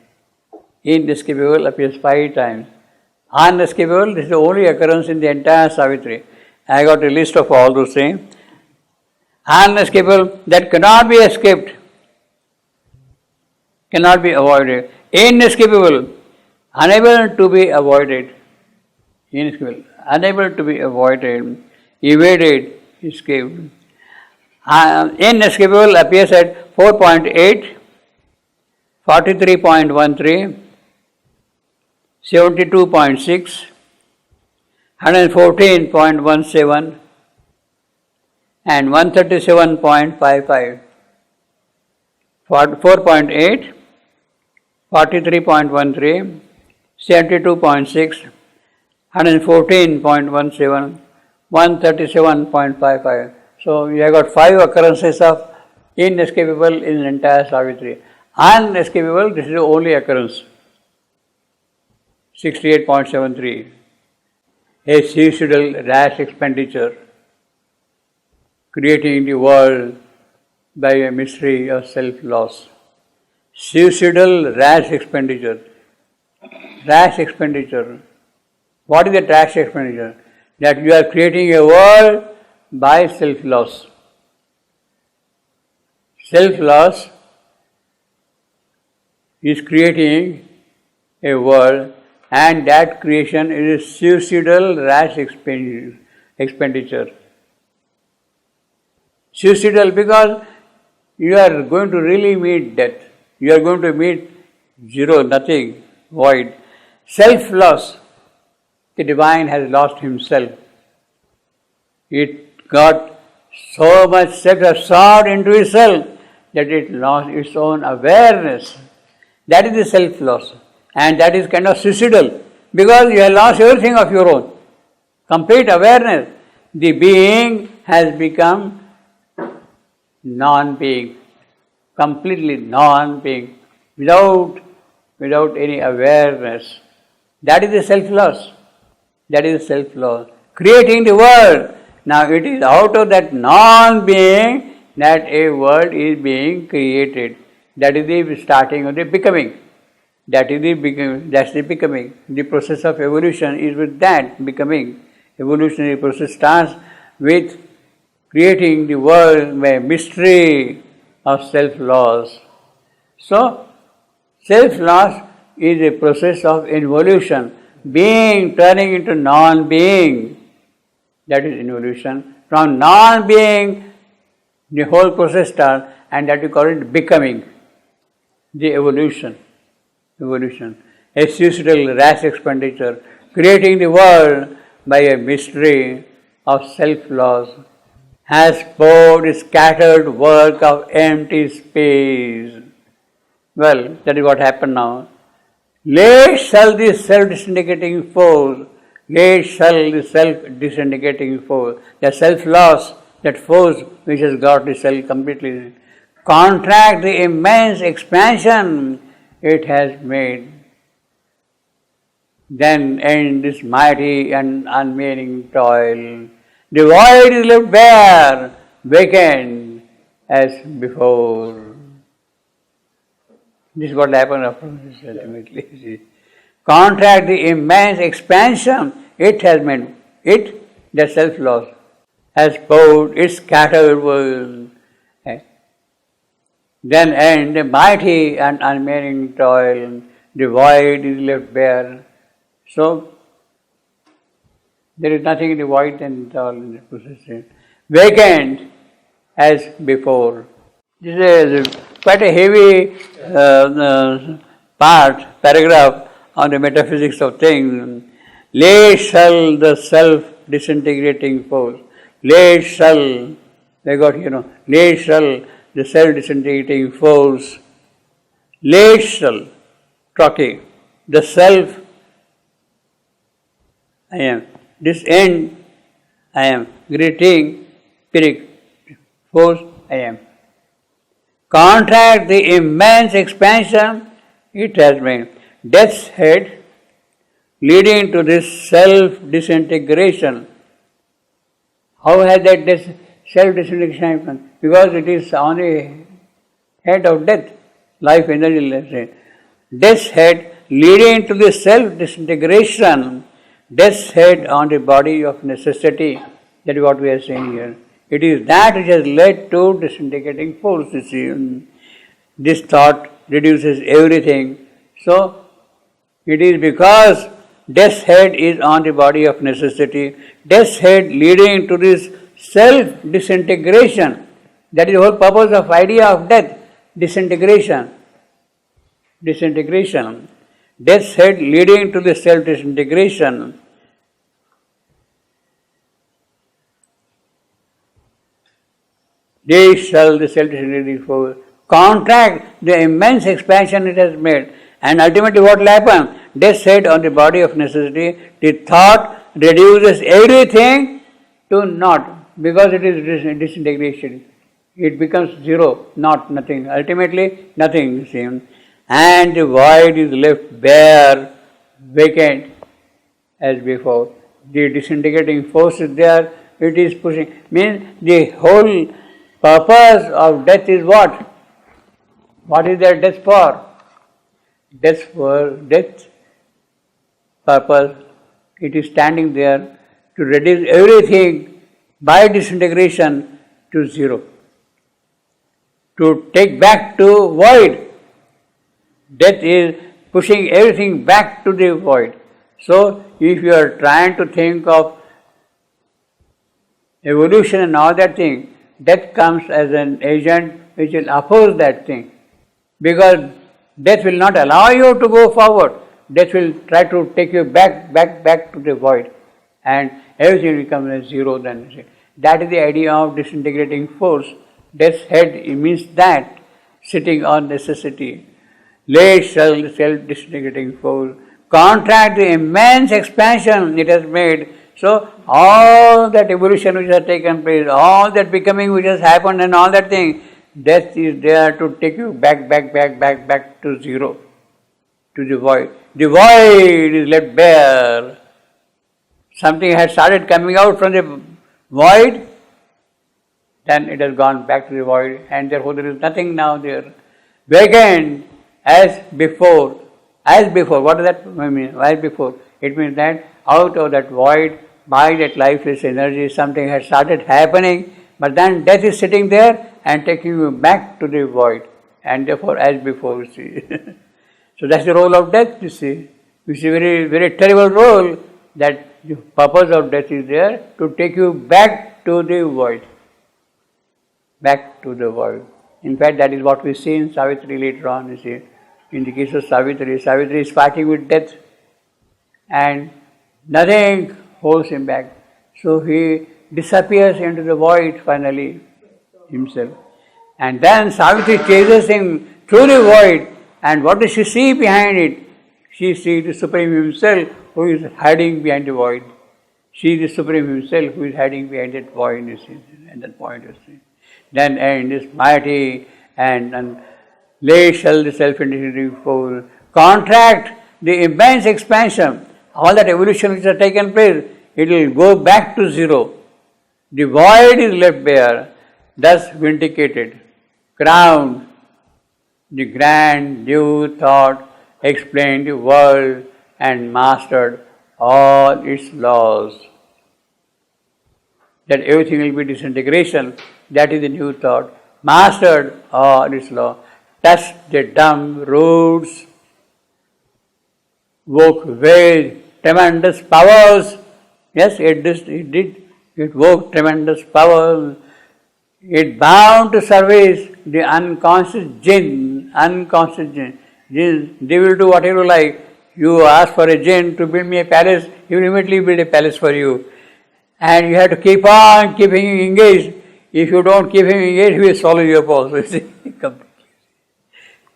Inescapable appears 5 times. Unescapable, this is the only occurrence in the entire Savitri. I got a list of all those things. Unescapable, that cannot be escaped, cannot be avoided. Inescapable, unable to be avoided. Inescapable, unable to be avoided, evaded, escaped. Inescapable appears at 4.8, 43.13, 72.6, 114.17 and 137.55. 4.8, 43.13, 72.6, 114.17, 137.55. So you have got 5 occurrences of inescapable in the entire Savitri. Unescapable, this is the only occurrence. 68.73. A suicidal rash expenditure, creating the world by a mystery of self-loss. Suicidal rash expenditure. Rash expenditure. What is the rash expenditure? That you are creating a world by self-loss. Self-loss is creating a world, and that creation is a suicidal rash expenditure. Suicidal because you are going to really meet death. You are going to meet zero, nothing, void. Self-loss. The divine has lost himself. It got so much self-absorbed into itself that it lost its own awareness. That is the self-loss. And that is kind of suicidal, because you have lost everything of your own. Complete awareness. The being has become non-being, completely non-being, without any awareness. That is the self-loss. That is self-loss. Creating the world. Now it is out of that non-being that a world is being created. That is the starting of the becoming. That's the becoming. The process of evolution is with that becoming. Evolutionary process starts with creating the world by mystery of self-loss. So, self-loss is a process of involution. Being turning into non-being. That is involution. From non-being, the whole process starts, and that we call it becoming. The evolution. A suicidal rash expenditure, creating the world by a mystery of self-loss, has poured a scattered work of empty space. Well, that is what happened now. Late shall the self-disintegrating force, the self-loss, that force which has got the self completely, contract the immense expansion it has made. Then end this mighty and unmeaning toil. The void is left bare, vacant as before. This is what happened after this ultimately. Contract the immense expansion it has made. It, the self-loss, has poured its scattered world. Then end the mighty and unmeaning toil. The void is left bare. So, there is nothing in the void and all in the process. Vacant as before. This is quite a heavy paragraph on the metaphysics of things. Late shall the self-disintegrating force. Late shall, late shall the self-disintegrating force. Late shall, Trocky, the self, I am. This end, I am. Greeting, Pirik, force, I am. Contract the immense expansion it has made. Death's head, leading to this self-disintegration. How has that self-disintegration happened? Because it is on the head of death, life energy, let's say. Death's head, leading to this self-disintegration. Death's head on the body of necessity. That is what we are saying here. It is that which has led to disintegrating force. You see, this thought reduces everything. So, it is because death's head is on the body of necessity. Death's head leading to this self-disintegration. That is the whole purpose of idea of death. Disintegration. Death's head leading to the self-disintegration. They shall the self-disintegrating force contract the immense expansion it has made. And ultimately what will happen? Death's head on the body of necessity, the thought reduces everything to naught, because it is disintegration. It becomes zero, not nothing. Ultimately, nothing, you see. And the void is left bare, vacant, as before. The disintegrating force is there, it is pushing. Means the whole purpose of death is what? What is there death for? Death purpose, it is standing there to reduce everything by disintegration to zero. To take back to void. Death is pushing everything back to the void. So, if you are trying to think of evolution and all that thing, death comes as an agent which will oppose that thing. Because Death will not allow you to go forward. Death will try to take you back to the void. And everything becomes a zero then. That is the idea of disintegrating force. Death's head means that, sitting on necessity. Late self-disintegrating force. Contract the immense expansion it has made. So all that evolution which has taken place, all that becoming which has happened and all that thing, death is there to take you back to zero, to the void. The void is left bare. Something has started coming out from the void, then it has gone back to the void, and therefore there is nothing now there. Vacant as before. As before, what does that mean? As before, it means that out of that void, by that lifeless energy, something has started happening, but then death is sitting there and taking you back to the void, and therefore as before, you see. So that's the role of death, you see. Which is a very terrible role, that the purpose of death is there to take you back to the void. Back to the void. In fact, that is what we see in Savitri later on, you see. In the case of Savitri is fighting with death and nothing holds him back. So he disappears into the void finally himself. And then Savitri chases him through the void, and what does she see behind it? She sees the Supreme Himself who is hiding behind the void. She is the Supreme Himself who is hiding behind that void, you see, at that point, you see. Then and this mighty and late shall the self-indicating force contract the immense expansion. All that evolution which has taken place, it will go back to zero. The void is left bare, thus vindicated, crowned. The grand due thought explained the world and mastered all its laws. That everything will be disintegration, that is the new thought. Mastered all its laws. Thus the dumb roots woke with tremendous powers. Yes, it did. It woke tremendous powers. It bound to service the unconscious jinn. They will do whatever you like. You ask for a jinn to build me a palace, he will immediately build a palace for you. And you have to keep on keeping him engaged. If you don't keep him engaged, he will swallow you up also.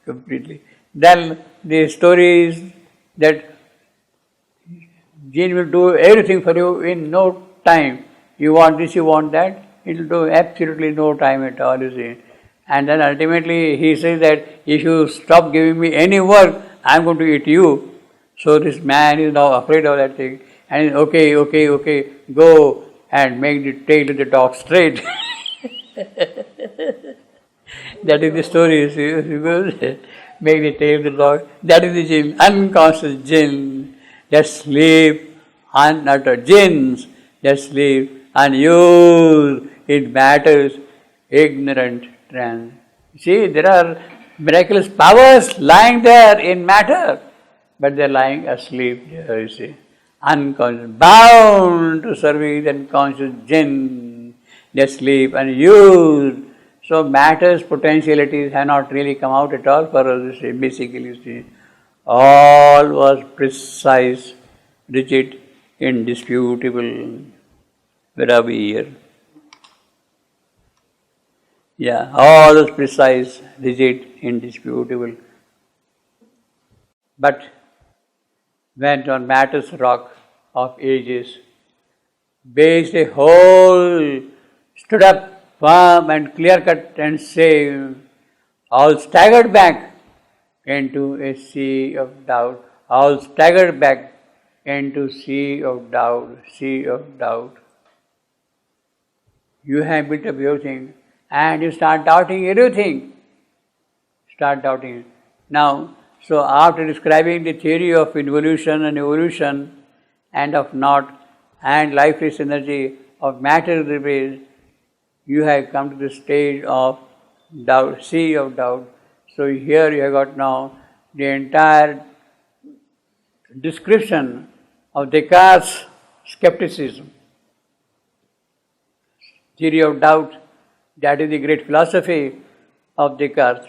Completely. Then the story is that jinn will do everything for you in no time. You want this, you want that, it will do absolutely no time at all, you see. And then ultimately he says that if you stop giving me any work, I am going to eat you. So this man is now afraid of that thing. And he says, okay, go and make the tail of the dog straight. That is the story, you see. Make the tail of the dog. That is the jinn, unconscious jinn that sleep unuttered jinns that sleep unused in matters ignorant trance. See, there are miraculous powers lying there in matter, but they are lying asleep there, you see. Unconscious, bound to service unconscious jinn that sleep unused. So matter's potentialities have not really come out at all for us, you see. Basically, you see, all was precise, rigid, indisputable. Where are we here? Yeah, all was precise, rigid, indisputable. But went on matter's rock of ages, based a whole, stood up firm and clear-cut and safe, all staggered back into a sea of doubt, all staggered back into sea of doubt. You have built up everything and you start doubting everything. Now, so after describing the theory of involution and evolution and of naught and lifeless energy of matter remains, you have come to the stage of doubt, sea of doubt. So here you have got now the entire description of Descartes' skepticism. Theory of doubt, that is the great philosophy of Descartes.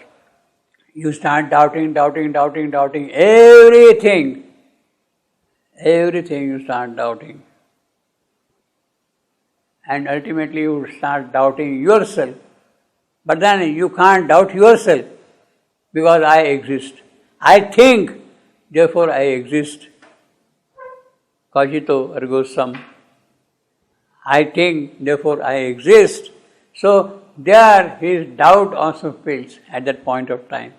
You start doubting everything. Everything you start doubting. And ultimately you start doubting yourself. But then you can't doubt yourself because I exist. I think, therefore I exist. Cogito ergo sum. I think, therefore I exist. So there his doubt also fails at that point of time.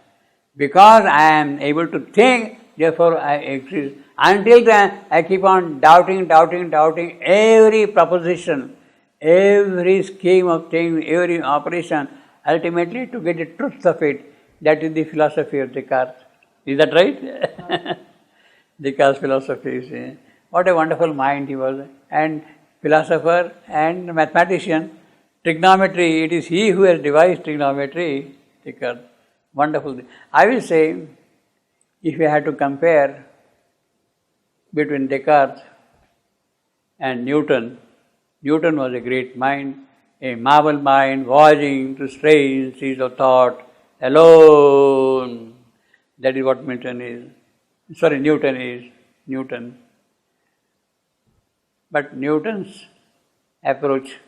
Because I am able to think, therefore I exist. Until then I keep on doubting every proposition, every scheme of things, every operation, ultimately to get the truth of it. That is the philosophy of Descartes. Is that right? Descartes' philosophy is, what a wonderful mind he was. And philosopher and mathematician, trigonometry, it is he who has devised trigonometry, Descartes. Wonderful. I will say, if you had to compare between Descartes and Newton, Newton was a great mind, a marble mind, voyaging to strange seas of thought, alone. That is what Newton is. Newton. But Newton's approach,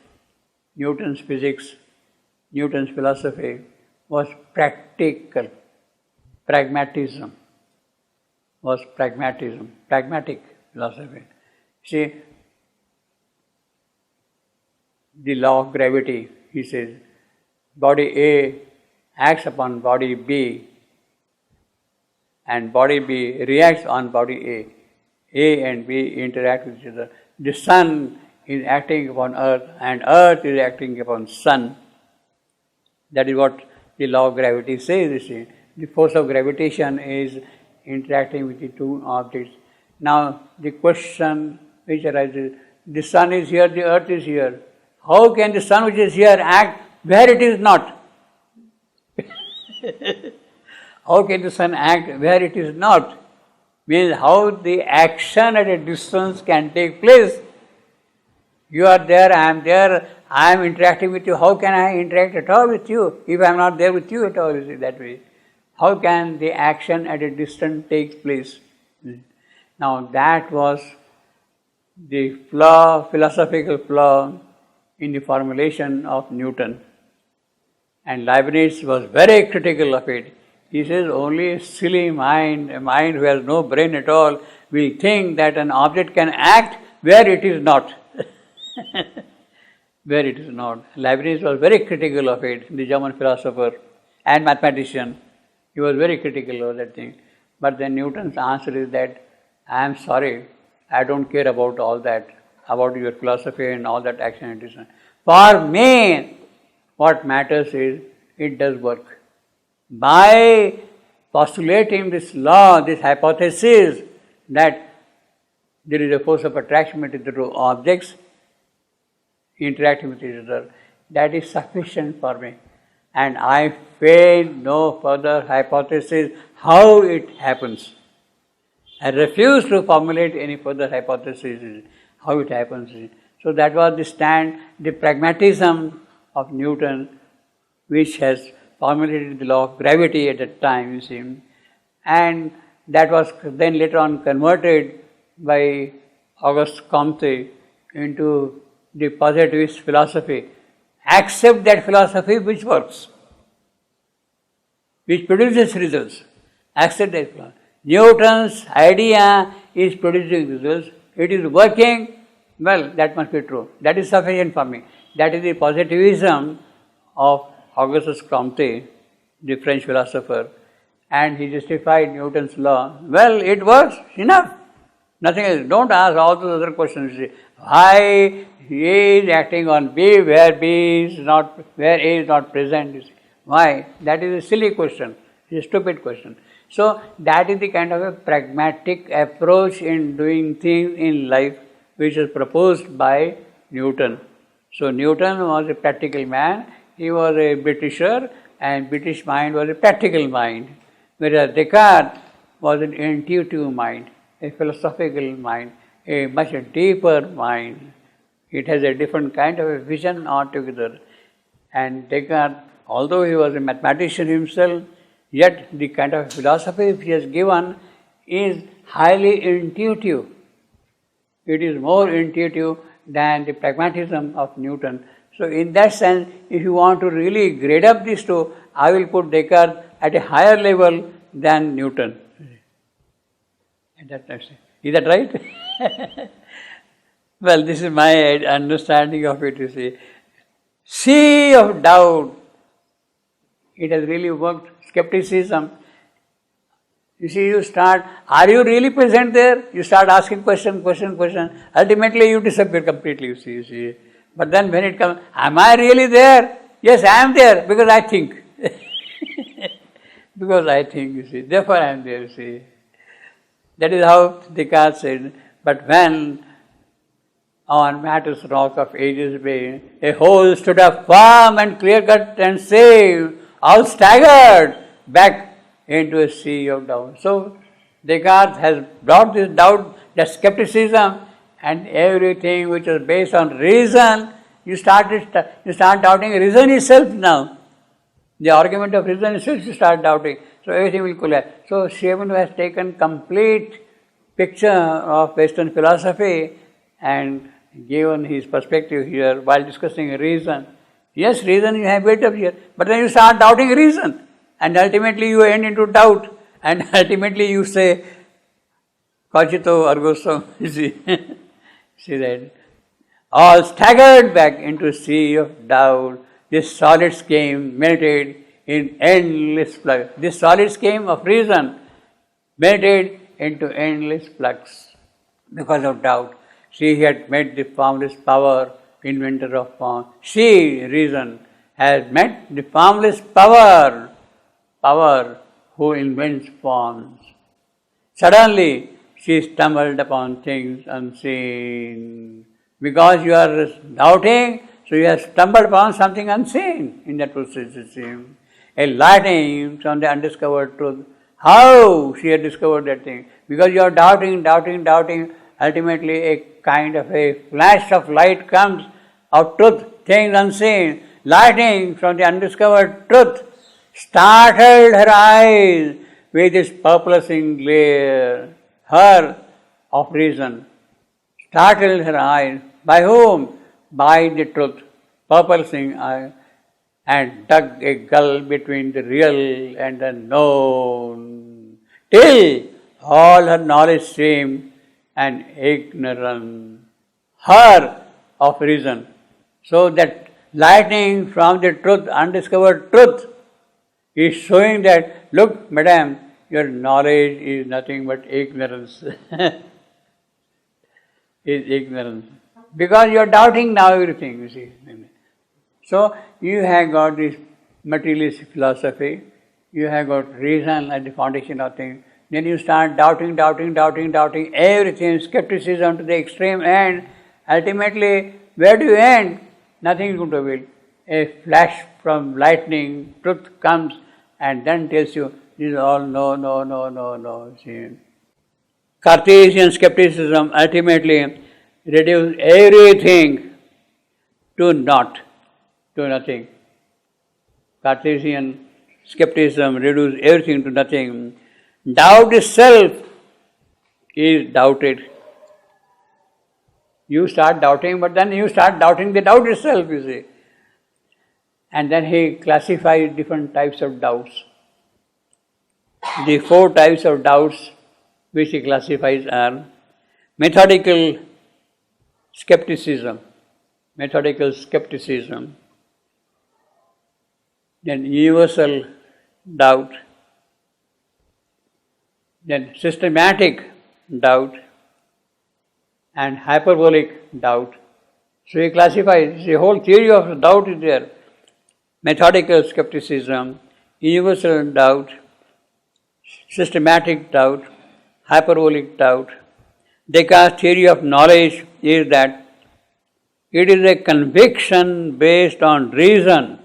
Newton's physics, Newton's philosophy was practical. Pragmatic philosophy. See, the law of gravity, he says, body A acts upon body B and body B reacts on body A. A and B interact with each other. The sun is acting upon earth and earth is acting upon sun. That is what the law of gravity says, you see. The force of gravitation is interacting with the two objects. Now, the question which arises, the sun is here, the earth is here. How can the sun which is here act where it is not? How can the sun act where it is not? Means how the action at a distance can take place. You are there, I am there, I am interacting with you. How can I interact at all with you if I am not there with you at all, you see, that way? How can the action at a distance take place? Now that was the philosophical flaw in the formulation of Newton. And Leibniz was very critical of it. He says only a silly mind, a mind who has no brain at all, will think that an object can act where it is not. Where it is not. Leibniz was very critical of it, the German philosopher and mathematician. He was very critical of that thing. But then Newton's answer is that, I am sorry, I don't care about all that, about your philosophy and all that action and decision. For me, what matters is, it does work. By postulating this law, this hypothesis, that there is a force of attraction between the two objects interacting with each other, that is sufficient for me. And I fail no further hypothesis how it happens. I refuse to formulate any further hypothesis how it happens. So that was the stand, the pragmatism of Newton, which has formulated the law of gravity at that time, you see. And that was then later on converted by Auguste Comte into the positivist philosophy. Accept that philosophy which works, which produces results. Accept that philosophy. Newton's idea is producing results. It is working. Well, that must be true. That is sufficient for me. That is the positivism of Auguste Comte, the French philosopher. And he justified Newton's law. Well, it works. Enough. Nothing else. Don't ask all those other questions. Why A is acting on B where A is not present? Why? That is a silly question. It's a stupid question. So that is the kind of a pragmatic approach in doing things in life which is proposed by Newton. So Newton was a practical man. He was a Britisher, and British mind was a practical mind. Whereas Descartes was an intuitive mind, a philosophical mind, a much deeper mind. It has a different kind of a vision altogether. And Descartes, although he was a mathematician himself, Yet the kind of philosophy he has given is highly intuitive. It is more intuitive than the pragmatism of Newton. So in that sense, if you want to really grade up these two, I will put Descartes at a higher level than Newton. Is that right? Well, this is my understanding of it, you see. Sea of doubt. It has really worked. Skepticism. You see, you start, are you really present there? You start asking question. Ultimately, you disappear completely, you see. But then when it comes, am I really there? Yes, I am there because I think. Because I think, you see. Therefore, I am there, you see. That is how Descartes said. But when on Matter's rock of ages bay, a whole stood up firm and clear-cut and safe, all staggered back into a sea of doubt. So Descartes has brought this doubt, that skepticism, and everything which is based on reason, you start doubting reason itself now. The argument of reason itself you start doubting. So everything will collapse. So Sri has taken complete picture of Western philosophy and given his perspective here while discussing reason. Yes, reason you have built up here, but then you start doubting reason, and ultimately you end into doubt, and ultimately you say, cogito ergo sum, you see. See that? All staggered back into a sea of doubt. This solid scheme melted in endless flux. This solid scheme of reason melted into endless flux because of doubt. She had met the formless power, inventor of form. She, reason, has met the formless power who invents forms. Suddenly, she stumbled upon things unseen. Because you are doubting, so you have stumbled upon something unseen in that process, it seems. A lightning from the undiscovered truth. How she had discovered that thing? Because you are doubting, ultimately a kind of a flash of light comes of truth, things unseen. Lightning from the undiscovered truth startled her eyes with its purplesing glare. Her of reason startled her eyes. By whom? By the truth, purplesing eye, and dug a gulf between the real and the known, till all her knowledge seemed an ignorance. Her of reason. So that lightning from the truth, undiscovered truth, is showing that, look, madam, your knowledge is nothing but ignorance. Is ignorance. Because you are doubting now everything, you see. So you have got this materialist philosophy, you have got reason at the foundation of things. Then you start doubting everything, skepticism to the extreme end. Ultimately, where do you end? Nothing is going to avail. A flash from lightning, truth comes and then tells you, this is all no. See. Cartesian skepticism ultimately reduces everything to naught, to nothing. Cartesian skepticism reduces everything to nothing. Doubt itself is doubted. You start doubting, but then you start doubting the doubt itself, you see. And then he classifies different types of doubts. The 4 types of doubts which he classifies are methodical skepticism, then universal doubt, then systematic doubt, and hyperbolic doubt. So he classifies, the whole theory of doubt is there. Methodical skepticism, universal doubt, systematic doubt, hyperbolic doubt. Descartes' theory of knowledge is that it is a conviction based on reason.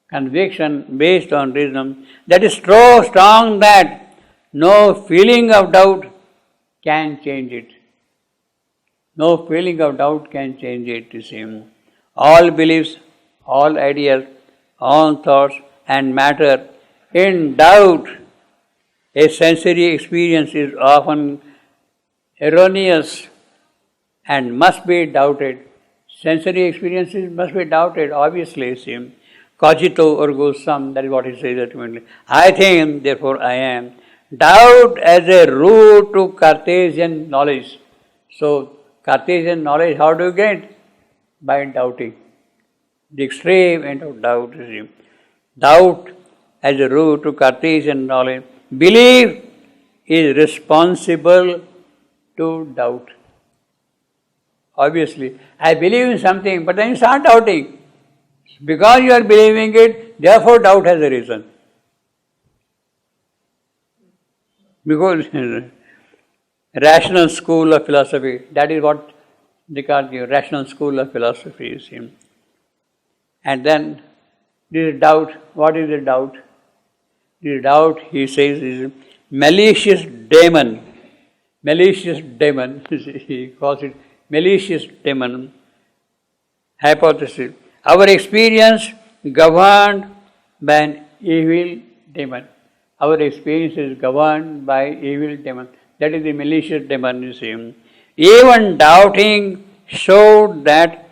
Conviction based on reason that is so strong that no feeling of doubt can change it. No feeling of doubt can change it, you see. All beliefs, all ideas, all thoughts and matter In doubt, a sensory experience is often erroneous and must be doubted. Sensory experiences must be doubted, obviously. See. Cogito ergo sum, that is what he says ultimately. I think, therefore I am. Doubt as a route to Cartesian knowledge. So, Cartesian knowledge, how do you get? By doubting. The extreme end of doubt. Doubt as a route to Cartesian knowledge. Belief is responsible to doubt. Obviously, I believe in something, but then you start doubting. Because you are believing it, therefore doubt has arisen. Because rational school of philosophy, that is what Descartes gave, rational school of philosophy is him. And then this doubt, what is the doubt? The doubt, he says, is malicious demon. Malicious demon, he calls it malicious demon. Hypothesis. Our experience governed by an evil demon. Our experience is governed by evil demon. That is the malicious demon, you see. Even doubting showed that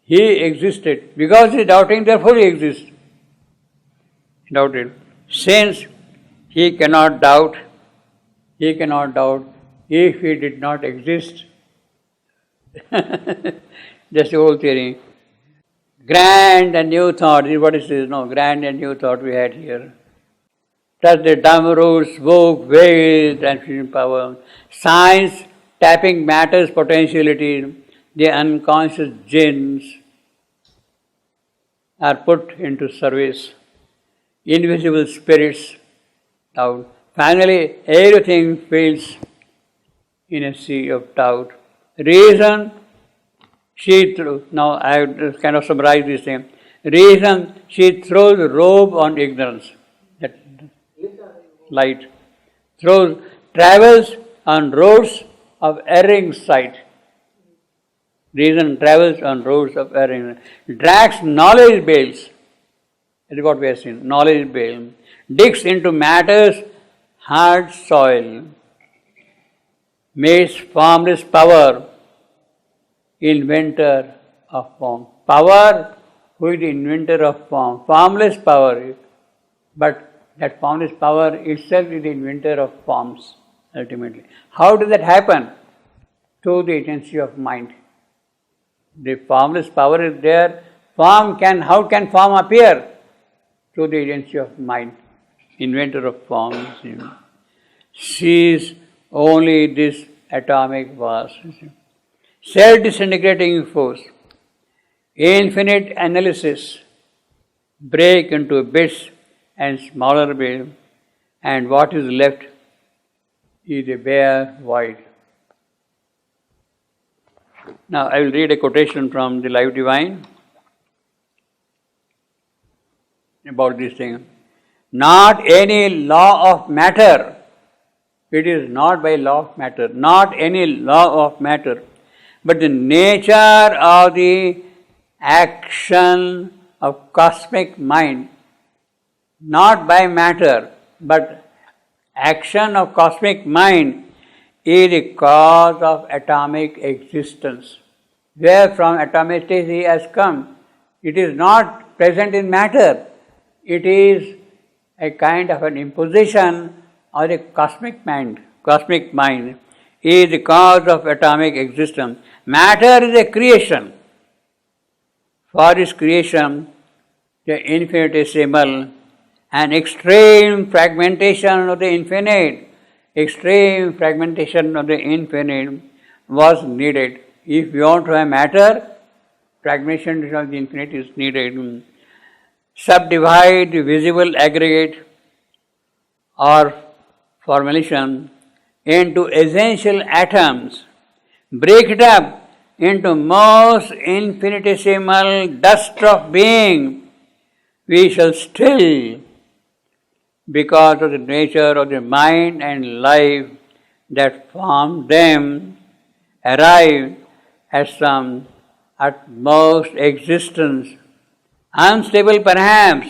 he existed. Because he is doubting, therefore he exists. Doubted. Since he cannot doubt if he did not exist. That's the whole theory. Grand and new thought, this is what it says, no, grand and new thought we had here. Thus the dumb roots spoke with transmission power. Science tapping matter's potentiality, the unconscious genes are put into service. Invisible spirits doubt. Finally, everything fails in a sea of doubt. Reason, now I have kind of summarized this thing. Reason, she throws a robe on ignorance. That light. Travels on roads of erring sight. Reason travels on roads of erring. Drags knowledge bales. That is what we have seen. Knowledge bale. Digs into matter's hard soil. Makes formless power. Inventor of form. Power, who is the inventor of form? Formless power. But that formless power itself is the inventor of forms, ultimately. How does that happen? Through the agency of mind. The formless power is there. How can form appear? Through the agency of mind. Inventor of forms. Sees only this atomic vast. Self-disintegrating force, infinite analysis, break into bits and smaller bits, and what is left is a bare void. Now I will read a quotation from the Life Divine about this thing. Not any law of matter, it is not by law of matter, not any law of matter, but the nature of the action of cosmic mind, not by matter, but action of cosmic mind is the cause of atomic existence. Where from atomicity has come, it is not present in matter, it is a kind of an imposition of the cosmic mind. Cosmic mind is the cause of atomic existence. Matter is a creation. For its creation, the infinitesimal and extreme fragmentation of the infinite, was needed. If you want to have matter, fragmentation of the infinite is needed. Subdivide the visible aggregate or formulation into essential atoms, break it up into most infinitesimal dust of being, we shall still, because of the nature of the mind and life that form them, arrive at some utmost existence, unstable perhaps,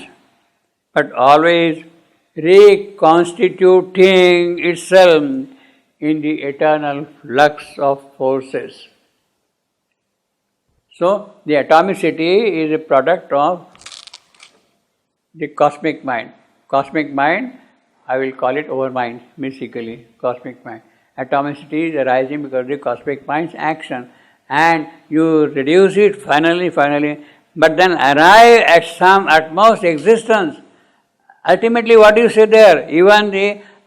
but always reconstituting itself in the eternal flux of forces. So, the atomicity is a product of the cosmic mind. Cosmic mind, I will call it overmind, mystically, cosmic mind. Atomicity is arising because of the cosmic mind's action, and you reduce it finally, but then arrive at some utmost existence. Ultimately, what do you say there? Even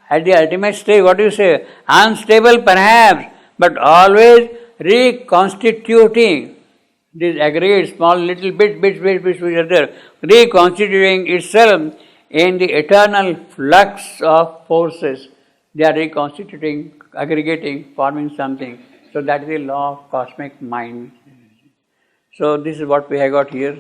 at the ultimate stage, what do you say? Unstable perhaps, but always reconstituting. These aggregate small little bits which are there, reconstituting itself in the eternal flux of forces. They are reconstituting, aggregating, forming something. So that is the law of cosmic mind. So this is what we have got here.